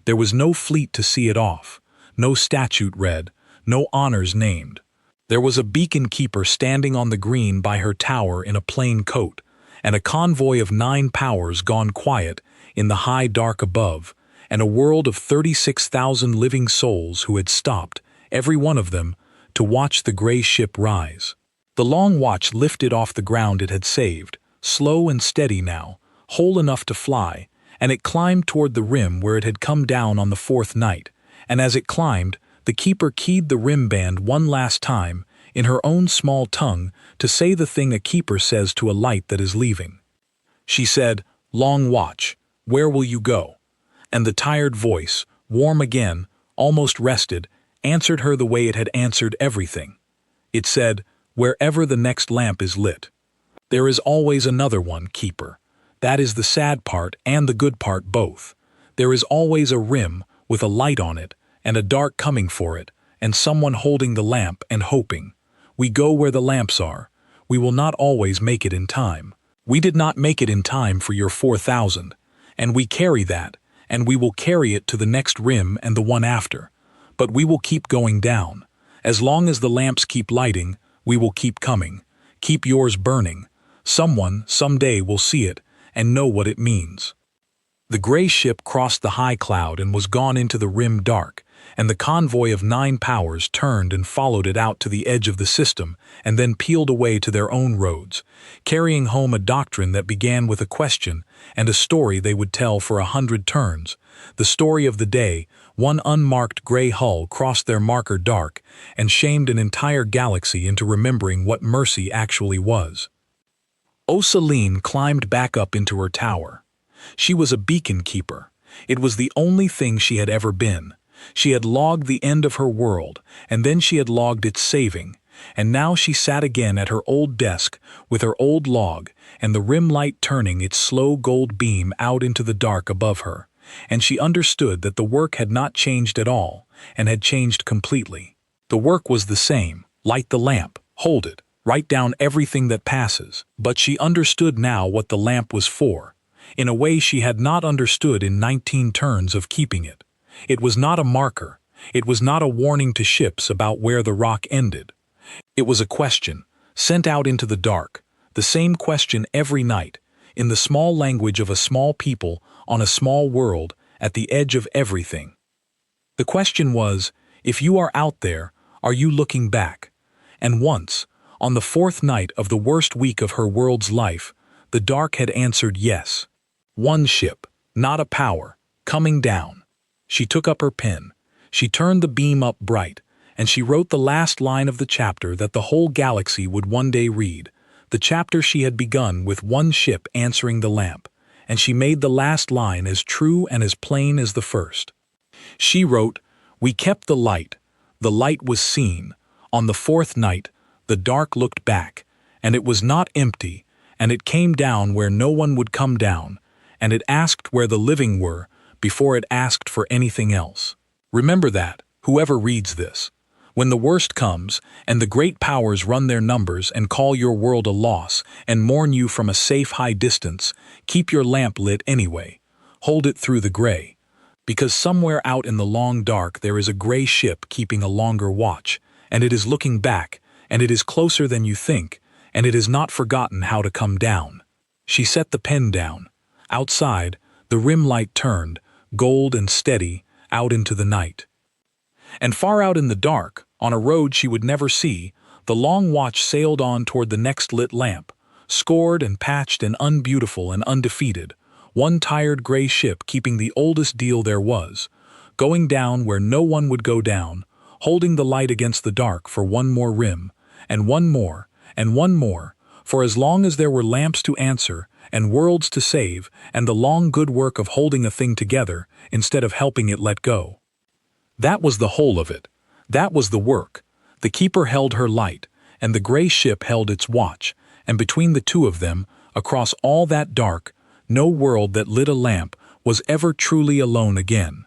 There was no fleet to see it off, no statute read, no honors named. There was a beacon keeper standing on the green by her tower in a plain coat, and a convoy of 9 powers gone quiet in the high dark above, and a world of 36,000 living souls who had stopped, every one of them, to watch the gray ship rise. The long watch lifted off the ground it had saved, slow and steady now, whole enough to fly, and it climbed toward the rim where it had come down on the 4th night, and as it climbed, the keeper keyed the rim band one last time, in her own small tongue, to say the thing a keeper says to a light that is leaving. She said, "Long watch, where will you go?" And the tired voice, warm again, almost rested, answered her the way it had answered everything. It said, "Wherever the next lamp is lit." There is always another one, keeper. That is the sad part and the good part both. There is always a rim with a light on it, and a dark coming for it, and someone holding the lamp and hoping. We go where the lamps are. We will not always make it in time. We did not make it in time for your 4,000, and we carry that, and we will carry it to the next rim and the one after. But we will keep going down. As long as the lamps keep lighting, we will keep coming. Keep yours burning. Someone, someday, will see it and know what it means. The gray ship crossed the high cloud and was gone into the rim dark, and the convoy of 9 powers turned and followed it out to the edge of the system and then peeled away to their own roads, carrying home a doctrine that began with a question and a story they would tell for 100 turns. The story of the day, one unmarked gray hull crossed their marker dark and shamed an entire galaxy into remembering what mercy actually was. Osaline climbed back up into her tower. She was a beacon keeper. It was the only thing she had ever been. She had logged the end of her world, and then she had logged its saving, and now she sat again at her old desk with her old log and the rim light turning its slow gold beam out into the dark above her, and she understood that the work had not changed at all, and had changed completely. The work was the same: light the lamp, hold it, write down everything that passes, but she understood now what the lamp was for, in a way she had not understood in 19 turns of keeping it. It was not a marker. It was not a warning to ships about where the rock ended. It was a question, sent out into the dark, The same question every night, in the small language of a small people on a small world at the edge of everything. The question was, if you are out there, are you looking back? And once, on the fourth night of the worst week of her world's life, the dark had answered yes. One ship, not a power, coming down. She took up her pen. She turned the beam up bright, and she wrote the last line of the chapter that the whole galaxy would one day read, the chapter she had begun with one ship answering the lamp, and she made the last line as true and as plain as the first. She wrote, "We kept the light was seen. On the fourth night, the dark looked back, and it was not empty, and it came down where no one would come down, and it asked where the living were before it asked for anything else." Remember that, whoever reads this. When the worst comes, and the great powers run their numbers and call your world a loss and mourn you from a safe high distance, keep your lamp lit anyway. Hold it through the gray. Because somewhere out in the long dark there is a gray ship keeping a longer watch, and it is looking back, and it is closer than you think, and it has not forgotten how to come down. She set the pen down. Outside, the rim light turned, gold and steady, out into the night. And far out in the dark, on a road she would never see, the long watch sailed on toward the next lit lamp, scored and patched and unbeautiful and undefeated, one tired gray ship keeping the oldest deal there was, going down where no one would go down, holding the light against the dark for one more rim, and one more, and one more, for as long as there were lamps to answer, and worlds to save, and the long good work of holding a thing together, instead of helping it let go. That was the whole of it. That was the work. The keeper held her light, and the gray ship held its watch, and between the two of them, across all that dark, no world that lit a lamp was ever truly alone again.